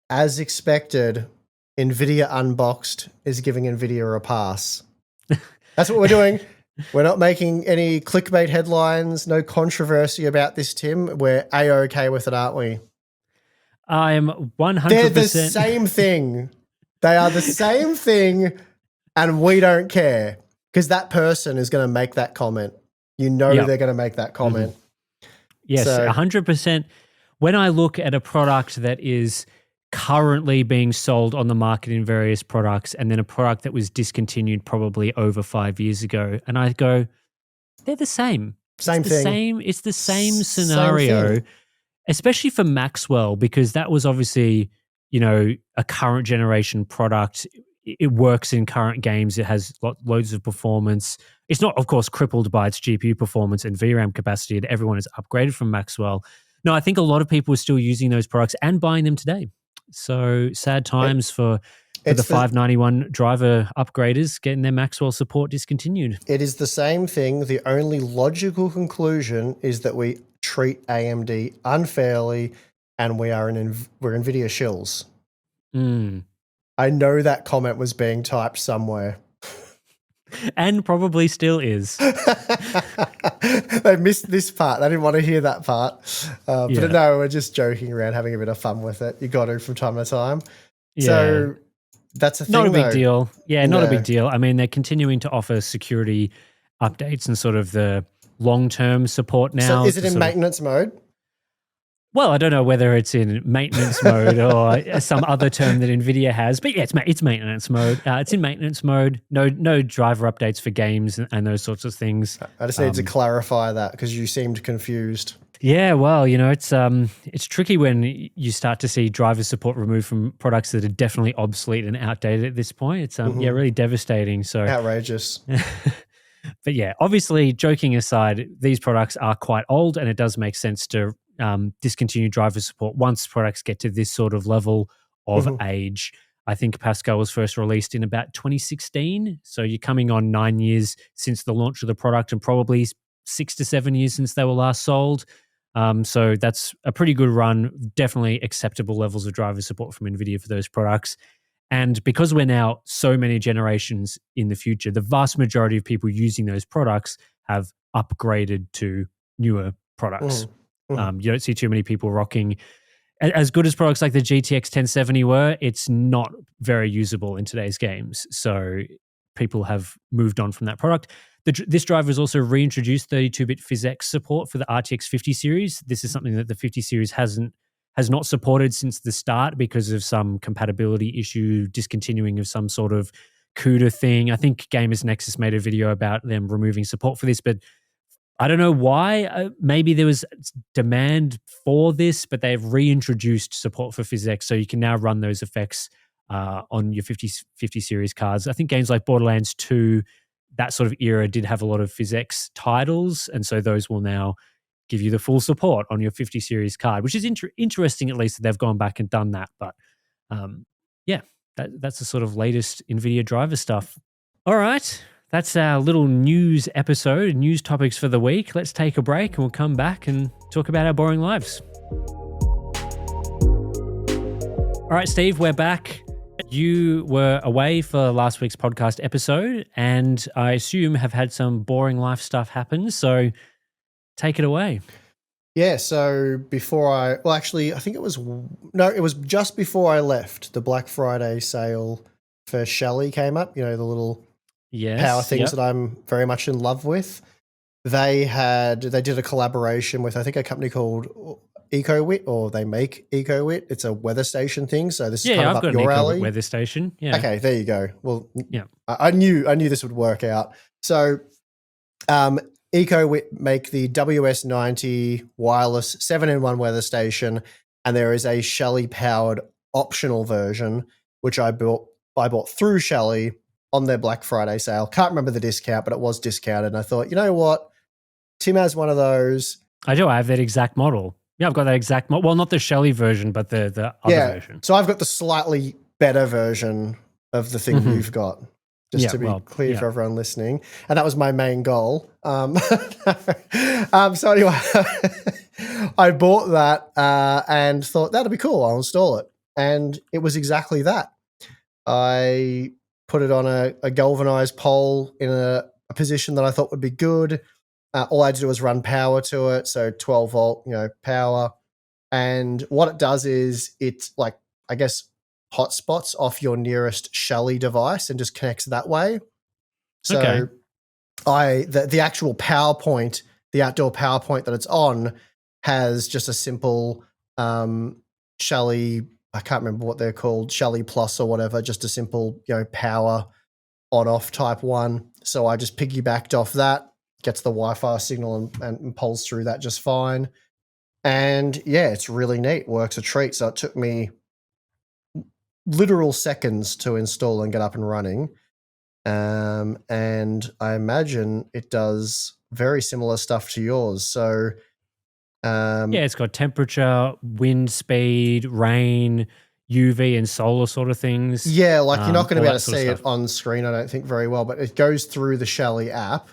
as expected, NVIDIA Unboxed is giving NVIDIA a pass. That's what we're doing. We're not making any clickbait headlines, no controversy about this, Tim. We're A-OK with it, aren't we? I'm 100%. They're the same thing. They are the same thing, and we don't care because that person is going to make that comment. You know they're going to make that comment. Yes, 100%. When I look at a product that is currently being sold on the market in various products and then a product that was discontinued probably over 5 years ago, and I go, they're the same. Same thing. It's the same scenario, especially for Maxwell, because that was obviously, a current generation product. It works in current games. It has loads of performance. It's not, of course, crippled by its GPU performance and VRAM capacity, and everyone is upgraded from Maxwell. No, I think a lot of people are still using those products and buying them today. So sad times for the 591 driver upgraders getting their Maxwell support discontinued. It is the same thing. The only logical conclusion is that we treat AMD unfairly and we're NVIDIA shills. I know that comment was being typed somewhere. And probably still is. They missed this part. They didn't want to hear that part. But no, we're just joking around, having a bit of fun with it. You got to from time to time. Yeah. So that's a thing. Not a big deal. Yeah, not a big deal. I mean, they're continuing to offer security updates and sort of the long-term support now. So is it in maintenance mode? Well, I don't know whether it's in maintenance mode or some other term that NVIDIA has, but yeah, it's maintenance mode. It's in maintenance mode. No driver updates for games and those sorts of things. I just need to clarify that because you seemed confused. Yeah, well, it's tricky when you start to see driver support removed from products that are definitely obsolete and outdated at this point. It's really devastating. So outrageous. But yeah, obviously, joking aside, these products are quite old, and it does make sense to discontinue driver support once products get to this sort of level of age. I think Pascal was first released in about 2016. So you're coming on 9 years since the launch of the product and probably 6 to 7 years since they were last sold. So that's a pretty good run, definitely acceptable levels of driver support from NVIDIA for those products. And because we're now so many generations in the future, the vast majority of people using those products have upgraded to newer products. You don't see too many people rocking. As good as products like the GTX 1070 were, it's not very usable in today's games. So people have moved on from that product. This driver has also reintroduced 32-bit PhysX support for the RTX 50 series. This is something that the 50 series has not supported since the start because of some compatibility issue, discontinuing of some sort of CUDA thing. I think Gamers Nexus made a video about them removing support for this, but I don't know why. Maybe there was demand for this, but they've reintroduced support for PhysX, so you can now run those effects on your 50 series cards. I think games like Borderlands 2, that sort of era, did have a lot of PhysX titles, and so those will now give you the full support on your 50 series card, which is interesting, at least, that they've gone back and done that. But yeah, that's the sort of latest NVIDIA driver stuff. All right. That's our little news episode, news topics for the week. Let's take a break and we'll come back and talk about our boring lives. All right, Steve, we're back. You were away for last week's podcast episode and I assume have had some boring life stuff happen. So take it away. Yeah, so I think it was just before I left, the Black Friday sale for Shelly came up, the little power things that I'm very much in love with. They did a collaboration with, I think, a company called EcoWit, or they make EcoWit. It's a weather station thing. So this is kind of up your alley. I've got an weather station. Yeah. Okay, there you go. Well, yeah, I knew this would work out. So, EcoWit make the WS90 wireless 7-in-1 weather station, and there is a Shelly powered optional version which I bought through Shelly on their Black Friday sale. Can't remember the discount, but it was discounted. And I thought, you know what? Tim has one of those. I do. I have that exact model. Yeah, I've got that exact model. Well, not the Shelly version, but the other version. So I've got the slightly better version of the thing you've got, just to be clear for everyone listening. And that was my main goal. So anyway, I bought that and thought, that'll be cool. I'll install it. And it was exactly that. I put it on a galvanized pole in a position that I thought would be good. All I had to do was run power to it, so 12 volt, power. And what it does is it's like, I guess, hotspots off your nearest Shelly device and just connects that way. So the actual power point, the outdoor power point that it's on, has just a simple Shelly, I can't remember what they're called, Shelly Plus or whatever, just a simple, power on-off type one. So I just piggybacked off that, gets the Wi-Fi signal and pulls through that just fine. And yeah, it's really neat, works a treat. So it took me literal seconds to install and get up and running. And I imagine it does very similar stuff to yours. So it's got temperature, wind speed, rain, UV and solar sort of things. Yeah, like you're not going to be able to see it on screen, I don't think, very well, but it goes through the Shelly app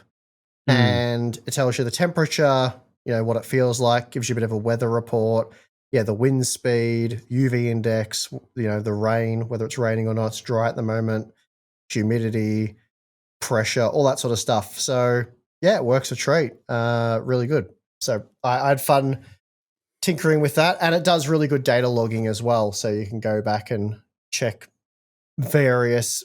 and it tells you the temperature, what it feels like, gives you a bit of a weather report. Yeah, the wind speed, UV index, the rain, whether it's raining or not, it's dry at the moment, humidity, pressure, all that sort of stuff. So yeah, it works a treat. Really good. So I had fun tinkering with that, and it does really good data logging as well. So you can go back and check various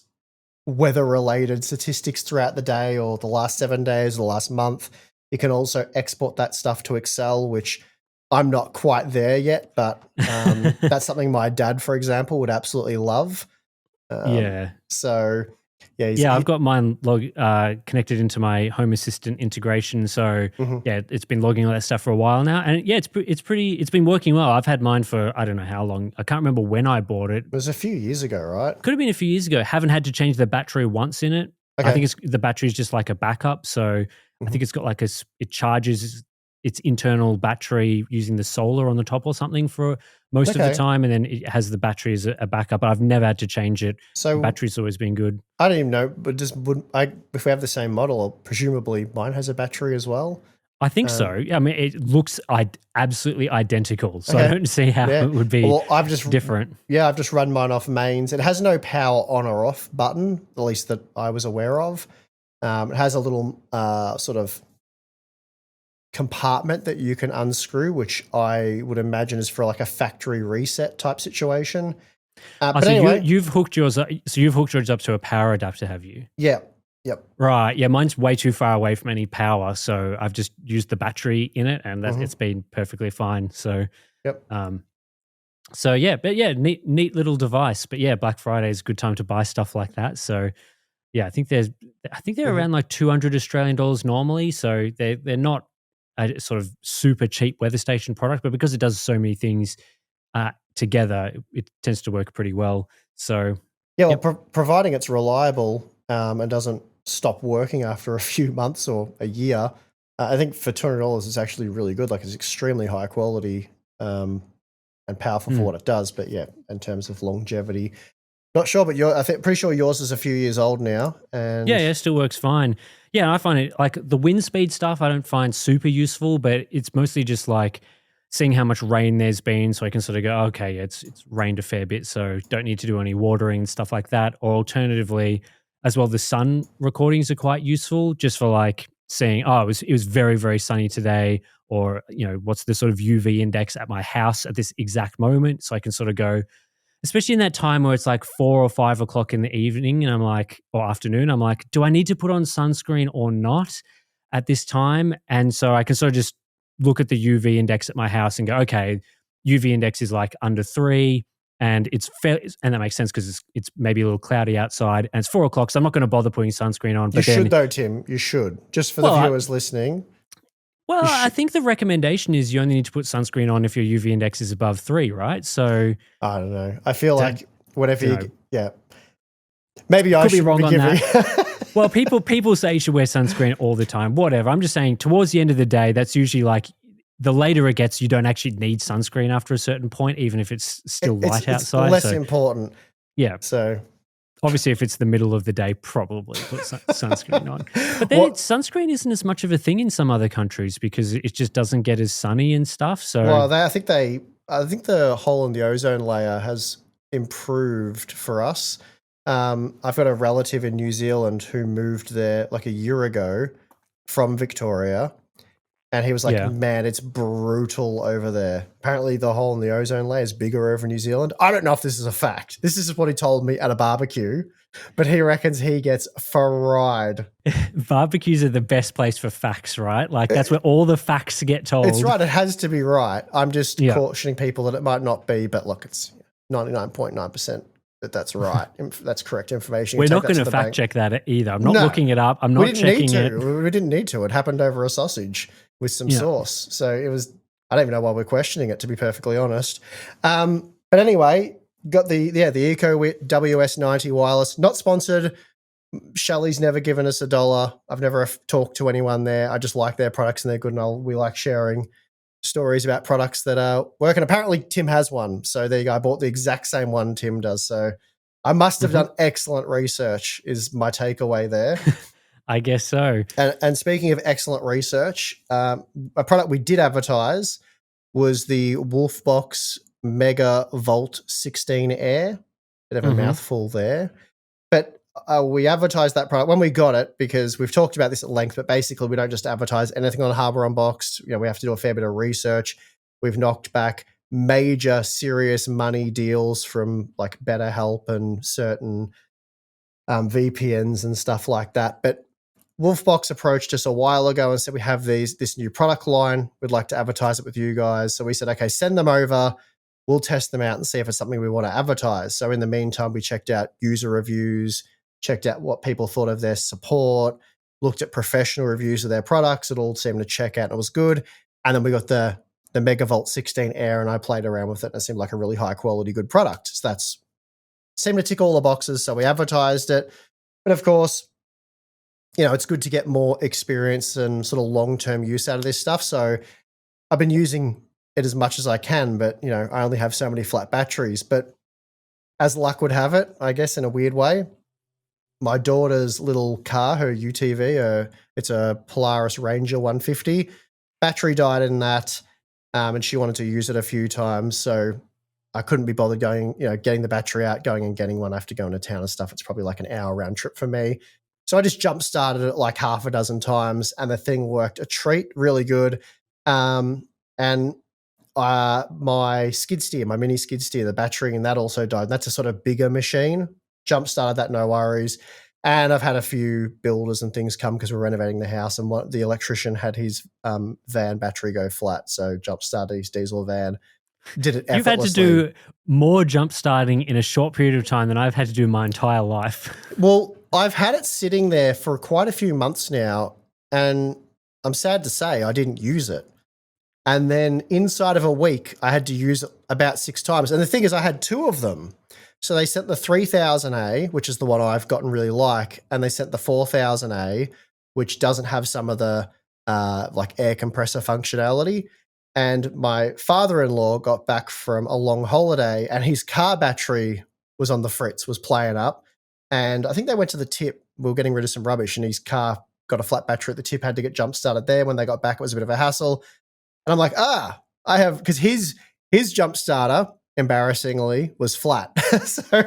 weather-related statistics throughout the day or the last 7 days, or the last month. You can also export that stuff to Excel, which I'm not quite there yet, but that's something my dad, for example, would absolutely love. So yeah, I've got mine connected into my Home Assistant integration. So it's been logging all that stuff for a while now, and yeah, it's been working well. I've had mine for I don't know how long. I can't remember when I bought it. It was a few years ago, right? Could have been a few years ago. Haven't had to change the battery once in it. Okay. I think the battery is just like a backup. So I think it's got like it charges its internal battery using the solar on the top or something for most of the time, and then it has the battery as a backup. But I've never had to change it. So the battery's always been good. I don't even know, but if we have the same model, presumably mine has a battery as well. I think so. I mean, it looks absolutely identical, so I don't see how it would be different. Yeah, I've just run mine off mains. It has no power on or off button, at least that I was aware of. It has a little sort of compartment that you can unscrew, which I would imagine is for like a factory reset type situation. But anyway, you've hooked yours up. So you've hooked yours up to a power adapter, have you? Yeah. Yep. Right. Yeah, mine's way too far away from any power, so I've just used the battery in it, and it's been perfectly fine. So, Yep. So yeah, but yeah, neat little device. But yeah, Black Friday is a good time to buy stuff like that. So yeah, I think they're around like 200 Australian dollars normally. So they're not a sort of super cheap weather station product, but because it does so many things together, it tends to work pretty well. So yeah, well, providing it's reliable and doesn't stop working after a few months or a year, I think for $200 is actually really good. Like it's extremely high quality and powerful for what it does. But yeah, in terms of longevity, not sure. But pretty sure yours is a few years old now. And yeah, it still works fine. Yeah, I find it like the wind speed stuff I don't find super useful, but it's mostly just like seeing how much rain there's been, so I can sort of go, okay, it's rained a fair bit, so don't need to do any watering and stuff like that. Or alternatively, as well, the sun recordings are quite useful just for like seeing, oh, it was very, very sunny today, or what's the sort of UV index at my house at this exact moment, so I can sort of go, especially in that time where it's like 4 or 5 o'clock in the evening, and I'm like, or afternoon, I'm like, do I need to put on sunscreen or not at this time? And so I can sort of just look at the UV index at my house and go, okay, UV index is like under 3, and it's fair, and that makes sense because it's maybe a little cloudy outside, and it's 4 o'clock, so I'm not going to bother putting sunscreen on. You should though, Tim. You should, just for the viewers listening. Well, I think the recommendation is you only need to put sunscreen on if your UV index is above 3, right? So I don't know. I feel like whatever maybe I should be wrong on that. Well, people say you should wear sunscreen all the time. Whatever. I'm just saying, towards the end of the day, that's usually like the later it gets, you don't actually need sunscreen after a certain point, even if it's still light outside. It's less important. Yeah. So obviously, if it's the middle of the day, probably put sunscreen on. But then sunscreen isn't as much of a thing in some other countries because it just doesn't get as sunny and stuff. So I think the hole in the ozone layer has improved for us. I've got a relative in New Zealand who moved there like a year ago from Victoria, and he was like, man, it's brutal over there. Apparently the hole in the ozone layer is bigger over in New Zealand. I don't know if this is a fact. This is what he told me at a barbecue, but he reckons he gets fried. Barbecues are the best place for facts, right? Like that's where all the facts get told. It's right. It has to be right. I'm just cautioning people that it might not be, but look, it's 99.9% that's right. That's correct information. We're not going to fact check that either. I'm not looking it up. I'm not checking it. We didn't need to. It happened over a sausage with some sauce. So it was, I don't even know why we're questioning it, to be perfectly honest. But anyway, got the EcoWit WS90 wireless, not sponsored. Shelly's never given us $1. I've never talked to anyone there. I just like their products and they're good, and we like sharing stories about products that work. And apparently Tim has one. So there you go. I bought the exact same one Tim does. So I must have done excellent research is my takeaway there. I guess so. And speaking of excellent research, a product we did advertise was the Wolfbox Mega Volt 16 Air. Bit of a mouthful there. But we advertised that product when we got it, because we've talked about this at length, but basically we don't just advertise anything on Hardware Unboxed. We have to do a fair bit of research. We've knocked back major serious money deals from like BetterHelp and certain VPNs and stuff like that. But Wolfbox approached us a while ago and said, we have this new product line. We'd like to advertise it with you guys. So we said, okay, send them over. We'll test them out and see if it's something we want to advertise. So in the meantime, we checked out user reviews, checked out what people thought of their support, looked at professional reviews of their products. It all seemed to check out and it was good. And then we got the Megavolt 16 Air and I played around with it and it seemed like a really high quality, good product. So that's seemed to tick all the boxes. So we advertised it. But of course, it's good to get more experience and sort of long-term use out of this stuff. So I've been using it as much as I can, but, I only have so many flat batteries. But as luck would have it, I guess in a weird way, my daughter's little car, her UTV, it's a Polaris Ranger 150, battery died in that, and she wanted to use it a few times. So I couldn't be bothered going, getting the battery out, going and getting one. I have to go into town and stuff. It's probably like an hour round trip for me. So I just jump started it like half a dozen times and the thing worked a treat, really good. And my skid steer, my mini skid steer, the battery and that also died. That's a sort of bigger machine. Jump started that, no worries. And I've had a few builders and things come because we're renovating the house, and the electrician had his van battery go flat, so jump started his diesel van. Did it effortlessly. You've had to do more jump starting in a short period of time than I've had to do my entire life. Well, I've had it sitting there for quite a few months now, and I'm sad to say I didn't use it. And then inside of a week, I had to use it about 6 times. And the thing is, I had 2 of them. So they sent the 3000A, which is the one I've gotten really like, and they sent the 4000A, which doesn't have some of the like air compressor functionality. And my father-in-law got back from a long holiday, and his car battery was on the fritz, was playing up. And I think they went to the tip. We were getting rid of some rubbish, and his car got a flat battery at the tip, had to get jump started there. When they got back, it was a bit of a hassle. And I'm like, I have, because his jump starter, embarrassingly, was flat. So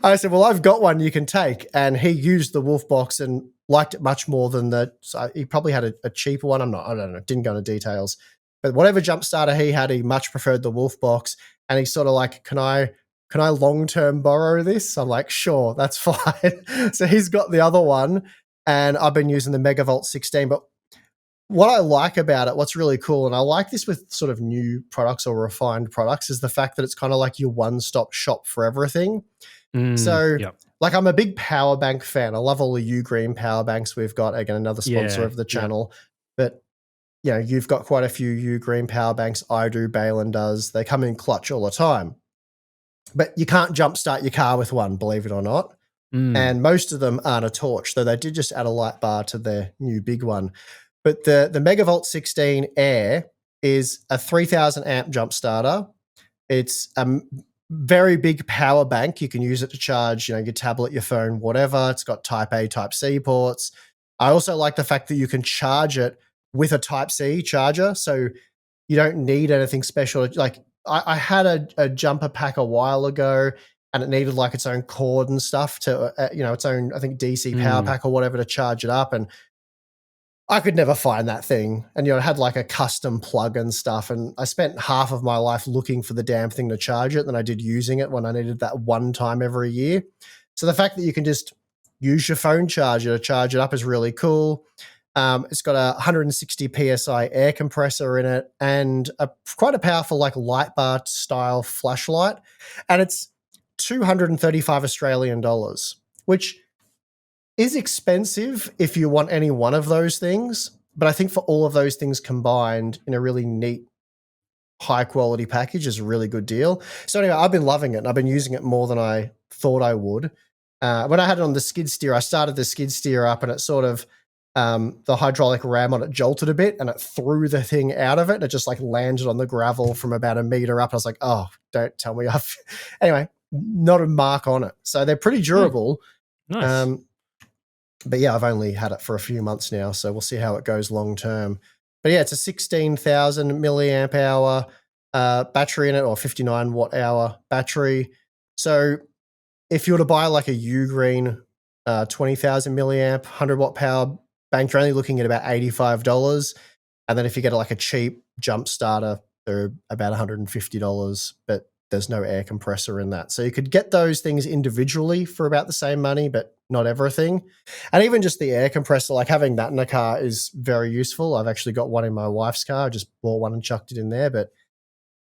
I said, well, I've got one you can take. And he used the Wolf box and liked it much more than so he probably had a cheaper one. I don't know, didn't go into details. But whatever jump starter he had, he much preferred the Wolf box. And he's sort of like, can I long-term borrow this? I'm like, sure, that's fine. So he's got the other one, and I've been using the Megavolt 16. But what I like about it, what's really cool, and I like this with sort of new products or refined products, is the fact that it's kind of like your one-stop shop for everything. Like, I'm a big power bank fan. I love all the Ugreen power banks we've got. Again, another sponsor of the channel. But, you know, you've got quite a few Ugreen power banks. I do, Balin does. They come in clutch all the time. But you can't jumpstart your car with one, believe it or not. And most of them aren't a torch, though they did just add a light bar to their new big one. But the Megavolt 16 Air is a 3000 amp jump starter. It's a very big power bank. You can use it to charge, you know, your tablet, your phone, whatever. It's got Type A, Type C ports. I also like the fact that you can charge it with a Type C charger, so you don't need anything special. Like, I had a jumper pack a while ago, and it needed like its own cord and stuff to, its own, I think, DC power pack or whatever to charge it up. And I could never find that thing. And, you know, it had like a custom plug and stuff. And I spent half of my life looking for the damn thing to charge it than I did using it when I needed that one time every year. So the fact that you can just use your phone charger to charge it up is really cool. It's got a 160 PSI air compressor in it and quite a powerful like light bar style flashlight. And it's 235 Australian dollars, which is expensive if you want any one of those things. But I think for all of those things combined in a really neat, high quality package is a really good deal. So anyway, I've been loving it, and I've been using it more than I thought I would. When I had it on the skid steer, I started the skid steer up, and it sort of, the hydraulic ram on it jolted a bit, and it threw the thing out of it, and it just like landed on the gravel from about a meter up. I was like, oh, don't tell me I've... Anyway, not a mark on it. So they're pretty durable. Nice. But yeah, I've only had it for a few months now, so we'll see how it goes long term. But yeah, it's a 16,000 milliamp hour battery in it, or 59 watt hour battery. So if you were to buy like a Ugreen 20,000 milliamp 100 watt power bank, you're only looking at about $85. And then if you get like a cheap jump starter, they're about $150, but there's no air compressor in that. So you could get those things individually for about the same money, but not everything. And even just the air compressor, like having that in a car is very useful. I've actually got one in my wife's car. I just bought one and chucked it in there, but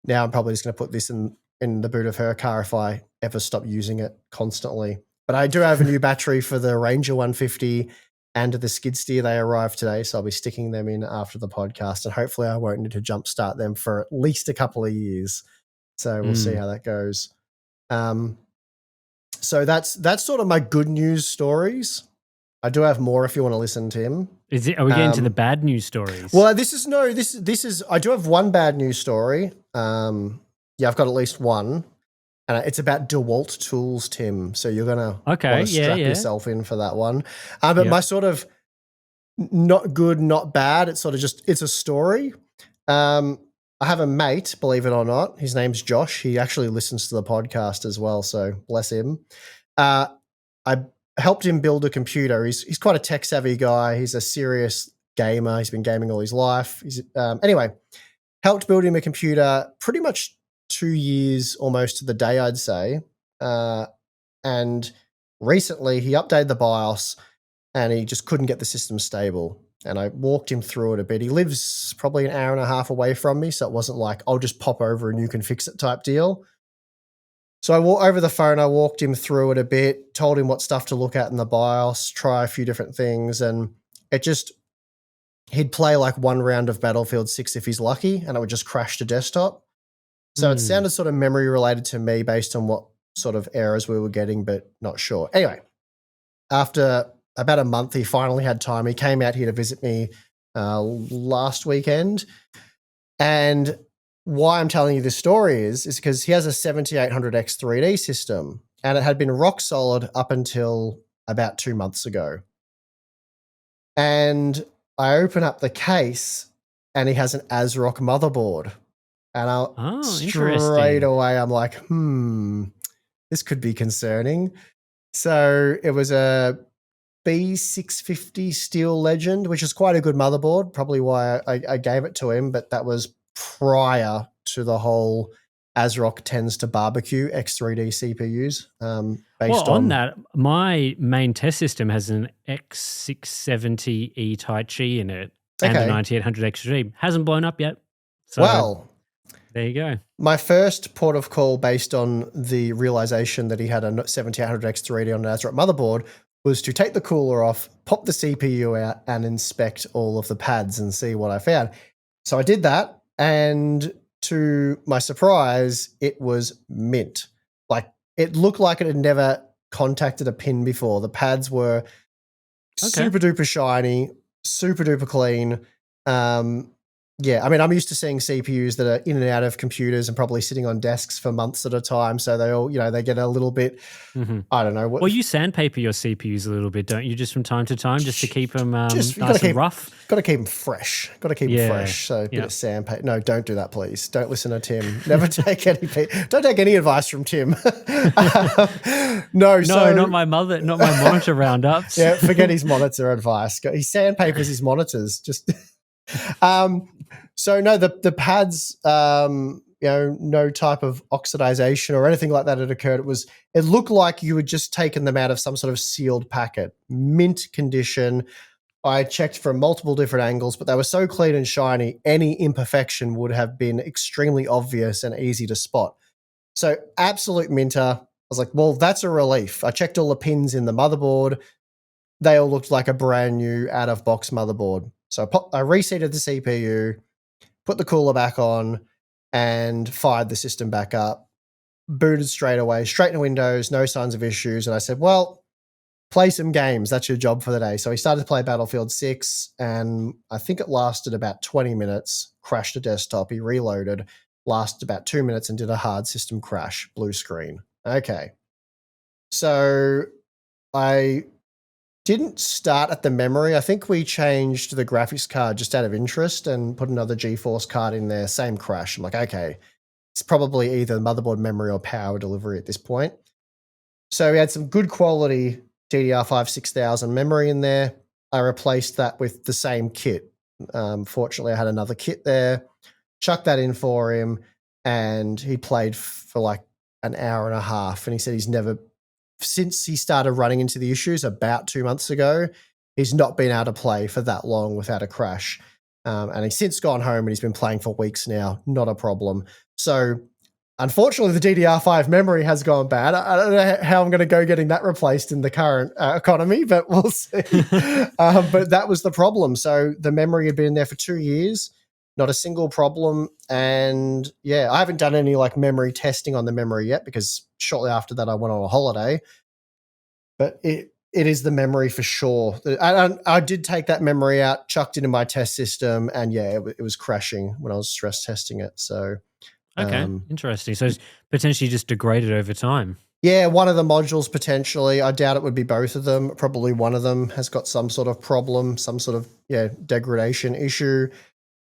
now I'm probably just going to put this in the boot of her car if I ever stop using it constantly. But I do have a new battery for the Ranger 150 and the skid steer. They arrived today, so I'll be sticking them in after the podcast, and hopefully I won't need to jumpstart them for at least a couple of years. So we'll see how that goes. So that's sort of my good news stories. I do have more if you want to listen, Tim. Are we getting to the bad news stories? Well, this is I do have one bad news story. Yeah, I've got at least one. And it's about DeWalt tools, Tim. So you're gonna want to strap yourself in for that one. But my sort of not good, not bad. It's sort of just, it's a story. I have a mate, believe it or not. His name's Josh. He actually listens to the podcast as well, so bless him. I helped him build a computer. He's quite a tech-savvy guy. He's a serious gamer. He's been gaming all his life. Anyway, helped build him a computer pretty much 2 years almost to the day, I'd say. And recently he updated the BIOS and he just couldn't get the system stable. And I walked him through it a bit. He lives probably an hour and a half away from me, so it wasn't like, I'll just pop over and you can fix it type deal. So over the phone, I walked him through it a bit, told him what stuff to look at in the BIOS, try a few different things, and he'd play like one round of Battlefield 6 if he's lucky, and it would just crash the desktop. So it sounded sort of memory related to me based on what sort of errors we were getting, but not sure. Anyway, after about a month, he finally had time. He came out here to visit me last weekend. And why I'm telling you this story is because he has a 7800X 3D system, and it had been rock solid up until about 2 months ago. And I open up the case, and he has an ASRock motherboard. And straight away, I'm like, this could be concerning. So it was a B650 Steel Legend, which is quite a good motherboard, probably why I gave it to him, but that was prior to the whole ASRock tends to barbecue X3D CPUs. Based on that, my main test system has an X670E Tai Chi in it and a 9800X Extreme. Hasn't blown up yet. So, there you go. My first port of call based on the realization that he had a 7800X 3D on an ASRock motherboard was to take the cooler off, pop the CPU out, and inspect all of the pads and see what I found. So I did that, and to my surprise, it was mint. Like, it looked like it had never contacted a pin before. The pads were super duper shiny, super duper clean. Yeah, I mean, I'm used to seeing CPUs that are in and out of computers and probably sitting on desks for months at a time. So they all, they get a little bit, I don't know. Well, you sandpaper your CPUs a little bit, don't you? Just from time to time, just to keep them nice and rough. Got to keep them fresh. Got to keep them fresh. So a bit of sandpaper. No, don't do that, please. Don't listen to Tim. Never take don't take any advice from Tim. No, not my monitor roundups. Yeah, forget his monitor advice. He sandpapers his monitors. Just. So no, the pads, no type of oxidization or anything like that had occurred. It looked like you had just taken them out of some sort of sealed packet, mint condition. I checked from multiple different angles, but they were so clean and shiny, any imperfection would have been extremely obvious and easy to spot. So absolute minter. I was like, well, that's a relief. I checked all the pins in the motherboard. They all looked like a brand new out-of-box motherboard. So I reseated the CPU, put the cooler back on, and fired the system back up. Booted straight away, straight into Windows, no signs of issues. And I said, well, play some games. That's your job for the day. So he started to play Battlefield 6, and I think it lasted about 20 minutes, crashed the desktop. He reloaded, lasted about 2 minutes, and did a hard system crash, blue screen. Okay. So I didn't start at the memory. I think we changed the graphics card just out of interest and put another GeForce card in there, same crash. I'm like, okay, it's probably either motherboard memory or power delivery at this point. So we had some good quality DDR5 6000 memory in there. I replaced that with the same kit. Fortunately, I had another kit there, chucked that in for him, and he played for like an hour and a half. And he said he's never, since he started running into the issues about 2 months ago, he's not been able to play for that long without a crash. And he's since gone home and he's been playing for weeks now. Not a problem. So unfortunately, the DDR5 memory has gone bad. I don't know how I'm going to go getting that replaced in the current economy, but we'll see. But that was the problem. So the memory had been there for 2 years, not a single problem. And yeah, I haven't done any like memory testing on the memory yet because shortly after that I went on a holiday. But it is the memory for sure. I did take that memory out, chucked it in my test system, and yeah, it was crashing when I was stress testing it. So okay, interesting. So it's potentially just degraded over time. Yeah, one of the modules potentially. I doubt it would be both of them. Probably one of them has got some sort of problem, some sort of degradation issue,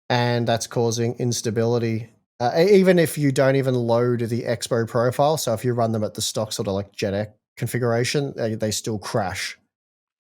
and that's causing instability. Even if you don't even load the Expo profile, so if you run them at the stock sort of like JetX configuration, they still crash.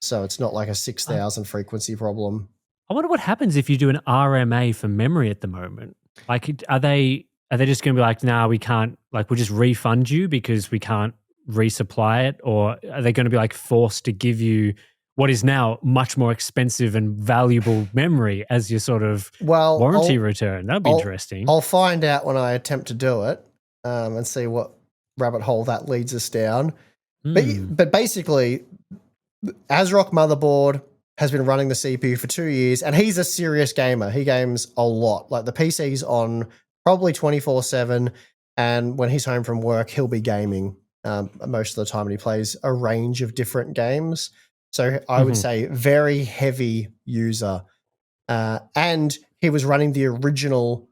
So it's not like a 6,000 frequency problem. I wonder what happens if you do an RMA for memory at the moment. Like, are they just going to be like, nah, we can't, like, we'll just refund you because we can't resupply it, or are they going to be like forced to give you what is now much more expensive and valuable memory as your sort of warranty return? That'd be interesting. I'll find out when I attempt to do it and see what rabbit hole that leads us down. But basically, ASRock motherboard has been running the CPU for 2 years, and he's a serious gamer. He games a lot. Like the PC's on probably 24/7, and when he's home from work, he'll be gaming most of the time, and he plays a range of different games. So I would say very heavy user. And he was running the original,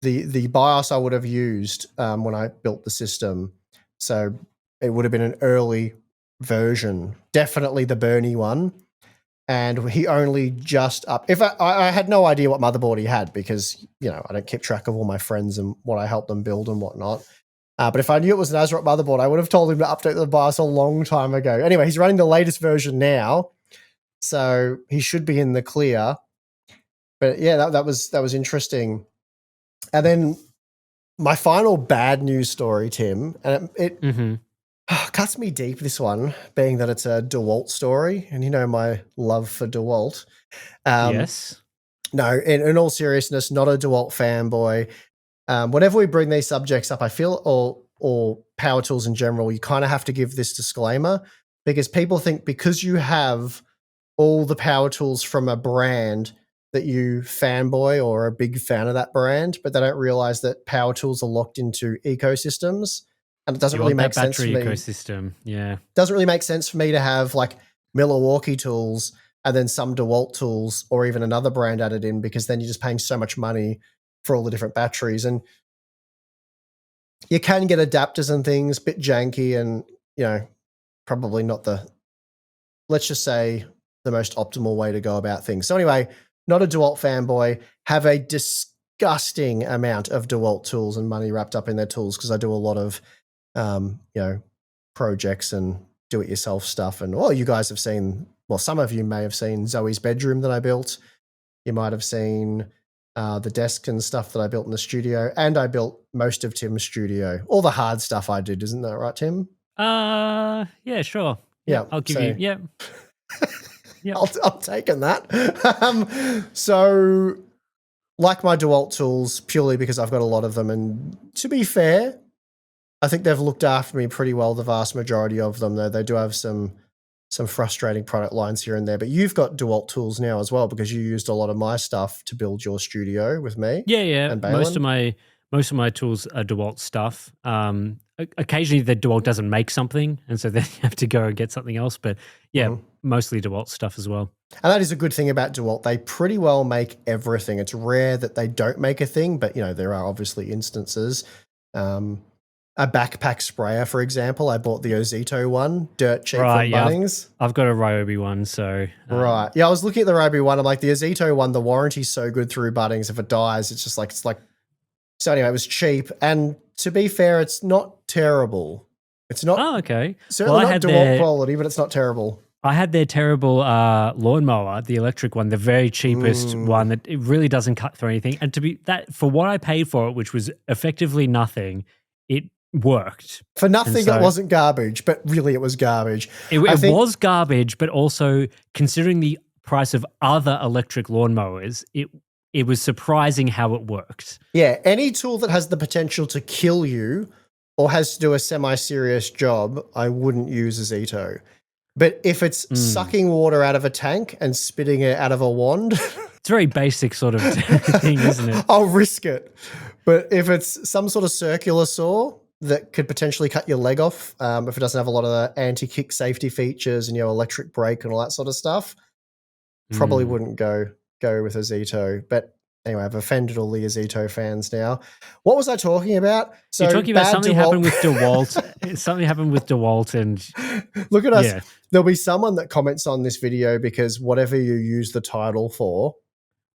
the BIOS I would have used when I built the system. So it would have been an early version, definitely the Bernie one. And he only just I had no idea what motherboard he had because, you know, I don't keep track of all my friends and what I helped them build and whatnot. But if I knew it was an ASRock motherboard, I would have told him to update the BIOS a long time ago. Anyway, he's running the latest version now, so he should be in the clear. But yeah, that was interesting. And then my final bad news story, Tim, and it cuts me deep, this one, being that it's a DeWalt story, and you know my love for DeWalt. Yes. No, in all seriousness, not a DeWalt fanboy. Whenever we bring these subjects up, I feel, or power tools in general, you kind of have to give this disclaimer because people think because you have all the power tools from a brand that you fanboy or are a big fan of that brand, but they don't realize that power tools are locked into ecosystems, and it doesn't really make sense for me. Ecosystem, yeah. Doesn't really make sense for me to have like Milwaukee tools and then some DeWalt tools or even another brand added in, because then you're just paying so much money for all the different batteries. And you can get adapters and things, a bit janky and, you know, probably not the, let's just say, the most optimal way to go about things. So anyway, not a DeWalt fanboy, have a disgusting amount of DeWalt tools and money wrapped up in their tools because I do a lot of, you know, projects and do-it-yourself stuff. And, well, you guys have seen, well, some of you may have seen Zoe's bedroom that I built. You might have seen the desk and stuff that I built in the studio, and I built most of Tim's studio. All the hard stuff I did, isn't that right, Tim? Yeah, sure. Yeah, I'll give you. Yeah, yeah. I'm taking that. So, like my DeWalt tools, purely because I've got a lot of them, and to be fair, I think they've looked after me pretty well. The vast majority of them, though, they do have some frustrating product lines here and there, but you've got DeWalt tools now as well because you used a lot of my stuff to build your studio with me. Yeah. Most of my tools are DeWalt stuff. Occasionally the DeWalt doesn't make something, and so then you have to go and get something else. But yeah, mostly DeWalt stuff as well. And that is a good thing about DeWalt. They pretty well make everything. It's rare that they don't make a thing, but you know, there are obviously instances. A backpack sprayer, for example. I bought the Ozito one, dirt cheap from Bunnings. I've got a Ryobi one, so... Right. Yeah, I was looking at the Ryobi one. I'm like, the Ozito one, the warranty's so good through Bunnings. If it dies, it's like... So anyway, it was cheap. And to be fair, it's not terrible. It's not... Oh, okay. Certainly not DeWalt quality, but it's not terrible. I had their terrible lawnmower, the electric one, the very cheapest one that it really doesn't cut through anything. And for what I paid for it, which was effectively nothing, it worked. For nothing, it wasn't garbage, but really it was garbage. It was garbage, but also considering the price of other electric lawnmowers, it was surprising how it worked. Yeah, any tool that has the potential to kill you or has to do a semi-serious job, I wouldn't use a Zito. But if it's sucking water out of a tank and spitting it out of a wand... It's a very basic sort of thing, isn't it? I'll risk it. But if it's some sort of circular saw that could potentially cut your leg off, if it doesn't have a lot of the anti-kick safety features and, you know, electric brake and all that sort of stuff, probably wouldn't go with a Zito. But anyway, I've offended all the Zito fans now. What was I talking about? So you're talking about something happened with DeWalt. Something happened with DeWalt, and look at us. Yeah. There'll be someone that comments on this video because whatever you use the title for,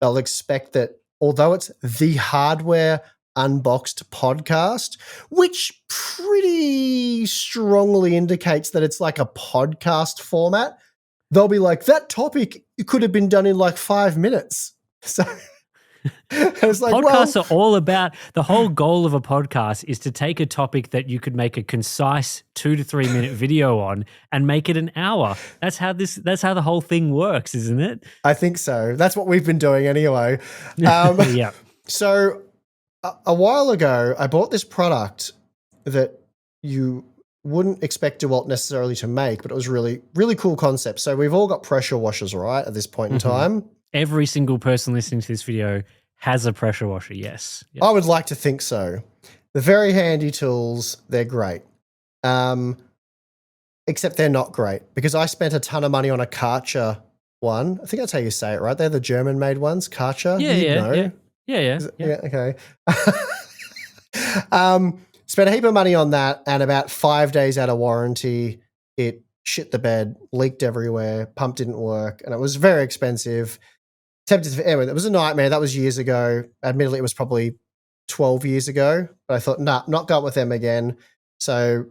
they'll expect that although it's the hardware unboxed podcast, which pretty strongly indicates that it's like a podcast format, they'll be like, that topic could have been done in like 5 minutes. So It's like, Podcasts are all about, the whole goal of a podcast is to take a topic that you could make a concise 2 to 3 minute video on and make it an hour. That's how the whole thing works, isn't it? I think so. That's what we've been doing anyway. Yeah. So a while ago, I bought this product that you wouldn't expect DeWalt necessarily to make, but it was really, really cool concept. So we've all got pressure washers, right, at this point in time. Every single person listening to this video has a pressure washer, yes. Yep. I would like to think so. They're very handy tools. They're great. Except they're not great because I spent a ton of money on a Karcher one. I think that's how you say it, right? They're the German-made ones, Karcher. Yeah. Okay. Spent a heap of money on that, and about 5 days out of warranty, it shit the bed, leaked everywhere, pump didn't work, and it was very expensive. Anyway, it was a nightmare. That was years ago. Admittedly, it was probably 12 years ago, but I thought, nah, not going with them again. So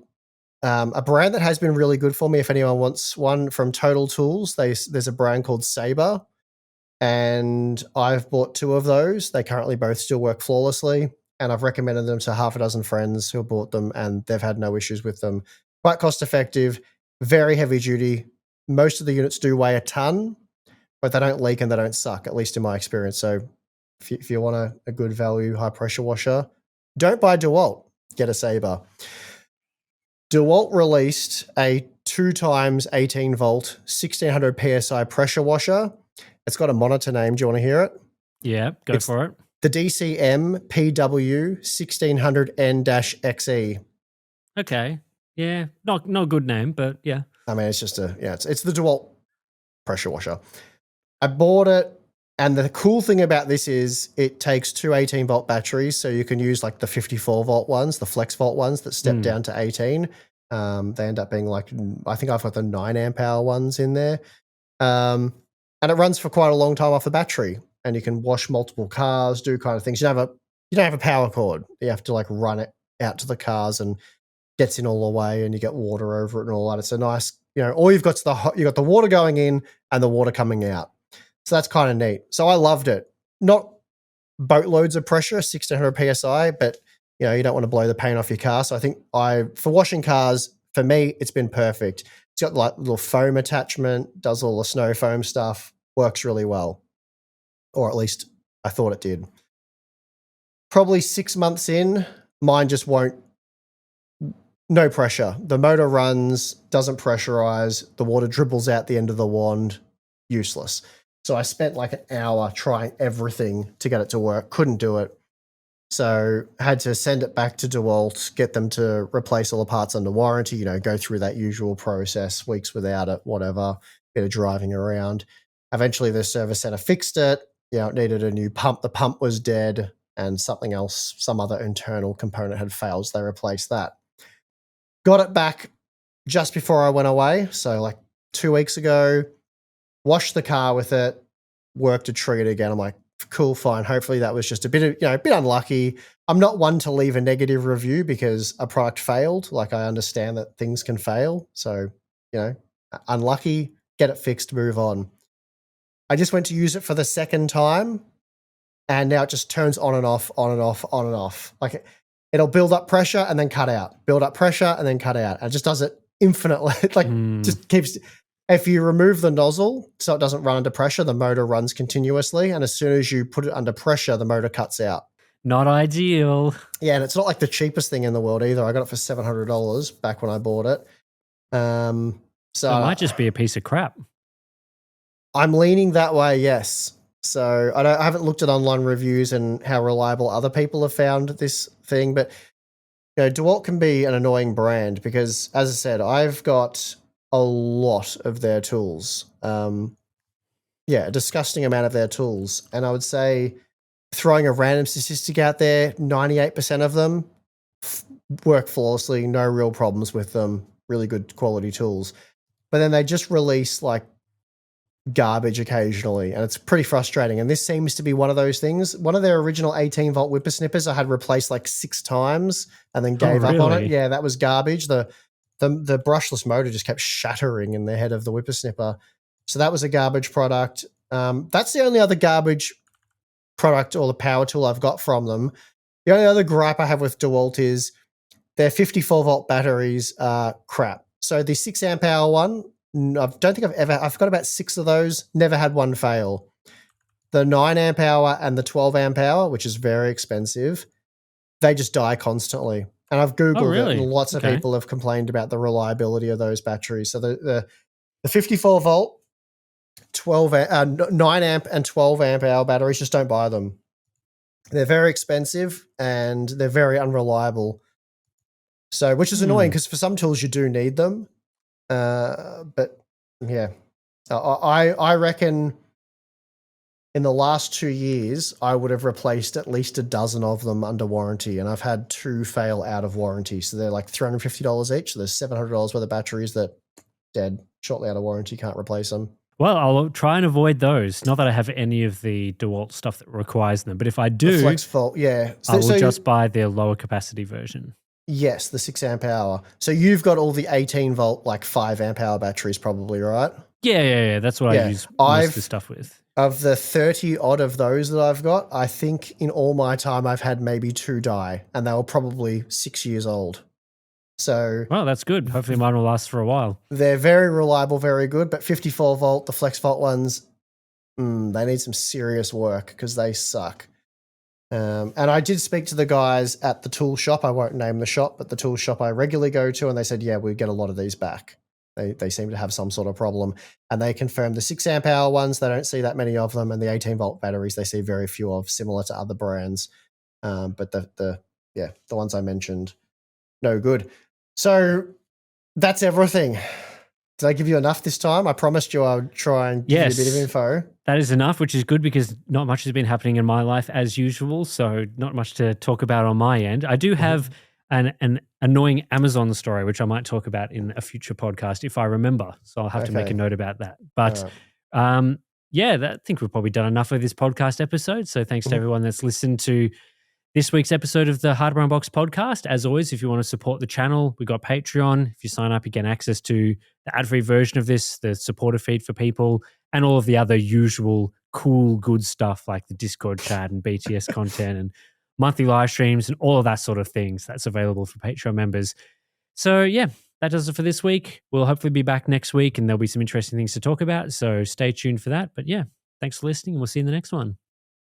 a brand that has been really good for me, if anyone wants one, from Total Tools, there's a brand called Sabre, and I've bought 2 of those. They currently both still work flawlessly, and I've recommended them to half a dozen friends who have bought them, and they've had no issues with them. Quite cost effective, very heavy duty. Most of the units do weigh a ton, but they don't leak and they don't suck, at least in my experience. So if you want a good value, high pressure washer, don't buy DeWalt, get a Sabre. DeWalt released a 2 times 18 volt, 1600 PSI pressure washer. It's got a monitor name. Do you want to hear it? Yeah, it's for it. The DCM PW 1600N-XE. Okay. Yeah, not a good name, but yeah. I mean, it's just it's the DeWalt pressure washer. I bought it, and the cool thing about this is it takes 2 18-volt batteries, so you can use like the 54-volt ones, the flex volt ones that step down to 18. They end up being like, I think I've got the 9 amp hour ones in there. And it runs for quite a long time off the battery, and you can wash multiple cars, do kind of things. You don't have a power cord. You have to like run it out to the cars and gets in all the way, and you get water over it and all that. It's a nice, all you've got is you got the water going in and the water coming out. So that's kind of neat. So I loved it. Not boatloads of pressure, 1600 PSI, but you don't want to blow the paint off your car. So I think for washing cars, for me, it's been perfect. It's got like little foam attachment, does all the snow foam stuff, works really well. Or at least I thought it did. Probably 6 months in, mine just won't, no pressure. The motor runs, doesn't pressurize, the water dribbles out the end of the wand, useless. So I spent like an hour trying everything to get it to work, couldn't do it. So had to send it back to DeWalt, get them to replace all the parts under warranty, go through that usual process, weeks without it, whatever, bit of driving around. Eventually the service center fixed it. It needed a new pump. The pump was dead and something else, some other internal component had failed. So they replaced that. Got it back just before I went away. So like 2 weeks ago, washed the car with it, worked a trigger again. I'm like, cool, fine. Hopefully that was just a bit unlucky. I'm not one to leave a negative review because a product failed. Like I understand that things can fail. So, unlucky, get it fixed, move on. I just went to use it for the second time, and now it just turns on and off, on and off, on and off. Like it'll build up pressure and then cut out, build up pressure and then cut out. And it just does it infinitely. Just keeps. If you remove the nozzle so it doesn't run under pressure, the motor runs continuously. And as soon as you put it under pressure, the motor cuts out. Not ideal. Yeah, and it's not like the cheapest thing in the world either. I got it for $700 back when I bought it. So it might just be a piece of crap. I'm leaning that way, yes. So I haven't looked at online reviews and how reliable other people have found this thing, but DeWalt can be an annoying brand because, as I said, I've got a lot of their tools. A disgusting amount of their tools. And I would say, throwing a random statistic out there, 98% of them work flawlessly, no real problems with them, really good quality tools. But then they just release like garbage occasionally, and it's pretty frustrating. And this seems to be one of those things. One of their original 18-volt whippersnippers I had replaced like 6 times and then gave up on it. Yeah, that was garbage. The brushless motor just kept shattering in the head of the whippersnipper. So that was a garbage product. That's the only other garbage product or the power tool I've got from them. The only other gripe I have with DeWalt is their 54-volt batteries are crap. So the 6 amp hour one, I don't think I've got about 6 of those, never had one fail. The 9 amp hour and the 12 amp hour, which is very expensive, they just die constantly. And I've Googled it, and lots of people have complained about the reliability of those batteries. So the 54 volt, 9 amp and 12 amp hour batteries, just don't buy them. They're very expensive and they're very unreliable. So, which is annoying because for some tools you do need them. But yeah, I reckon in the last 2 years, I would have replaced at least a dozen of them under warranty, and I've had 2 fail out of warranty. So they're like $350 each. So there's $700 worth of batteries that dead shortly out of warranty, can't replace them. Well, I'll try and avoid those. Not that I have any of the DeWalt stuff that requires them, but if I do, the Flex Volt, yeah. I will just buy their lower capacity version. Yes, the 6 amp hour. So you've got all the 18 volt, like 5 amp hour batteries probably, right? Yeah. That's what I use most of the stuff with. Of the 30 odd of those that I've got, I think in all my time I've had maybe 2 die, and they were probably 6 years old. So, well, that's good. Hopefully mine will last for a while. They're very reliable, very good, but 54 volt, the Flex Volt ones, they need some serious work because they suck. And I did speak to the guys at the tool shop. I won't name the shop, but the tool shop I regularly go to, and they said, yeah, we get a lot of these back. They seem to have some sort of problem. And they confirmed the 6 amp hour ones, they don't see that many of them, and the 18 volt batteries, they see very few of, similar to other brands. But the ones I mentioned, no good. So that's everything. Did I give you enough this time? I promised you I would try and give you a bit of info. That is enough, which is good because not much has been happening in my life as usual, so not much to talk about on my end. I do have an annoying Amazon story, which I might talk about in a future podcast if I remember, so I'll have to make a note about that. But I think we've probably done enough of this podcast episode, so thanks to everyone that's listened to this week's episode of the Hardware Unboxed podcast. As always, if you want to support the channel, we got Patreon. If you sign up, you get access to the ad-free version of this, the supporter feed for people, and all of the other usual cool, good stuff like the Discord chat and BTS content and monthly live streams and all of that sort of things. That's available for Patreon members. So yeah, that does it for this week. We'll hopefully be back next week and there'll be some interesting things to talk about. So stay tuned for that. But yeah, thanks for listening and we'll see you in the next one.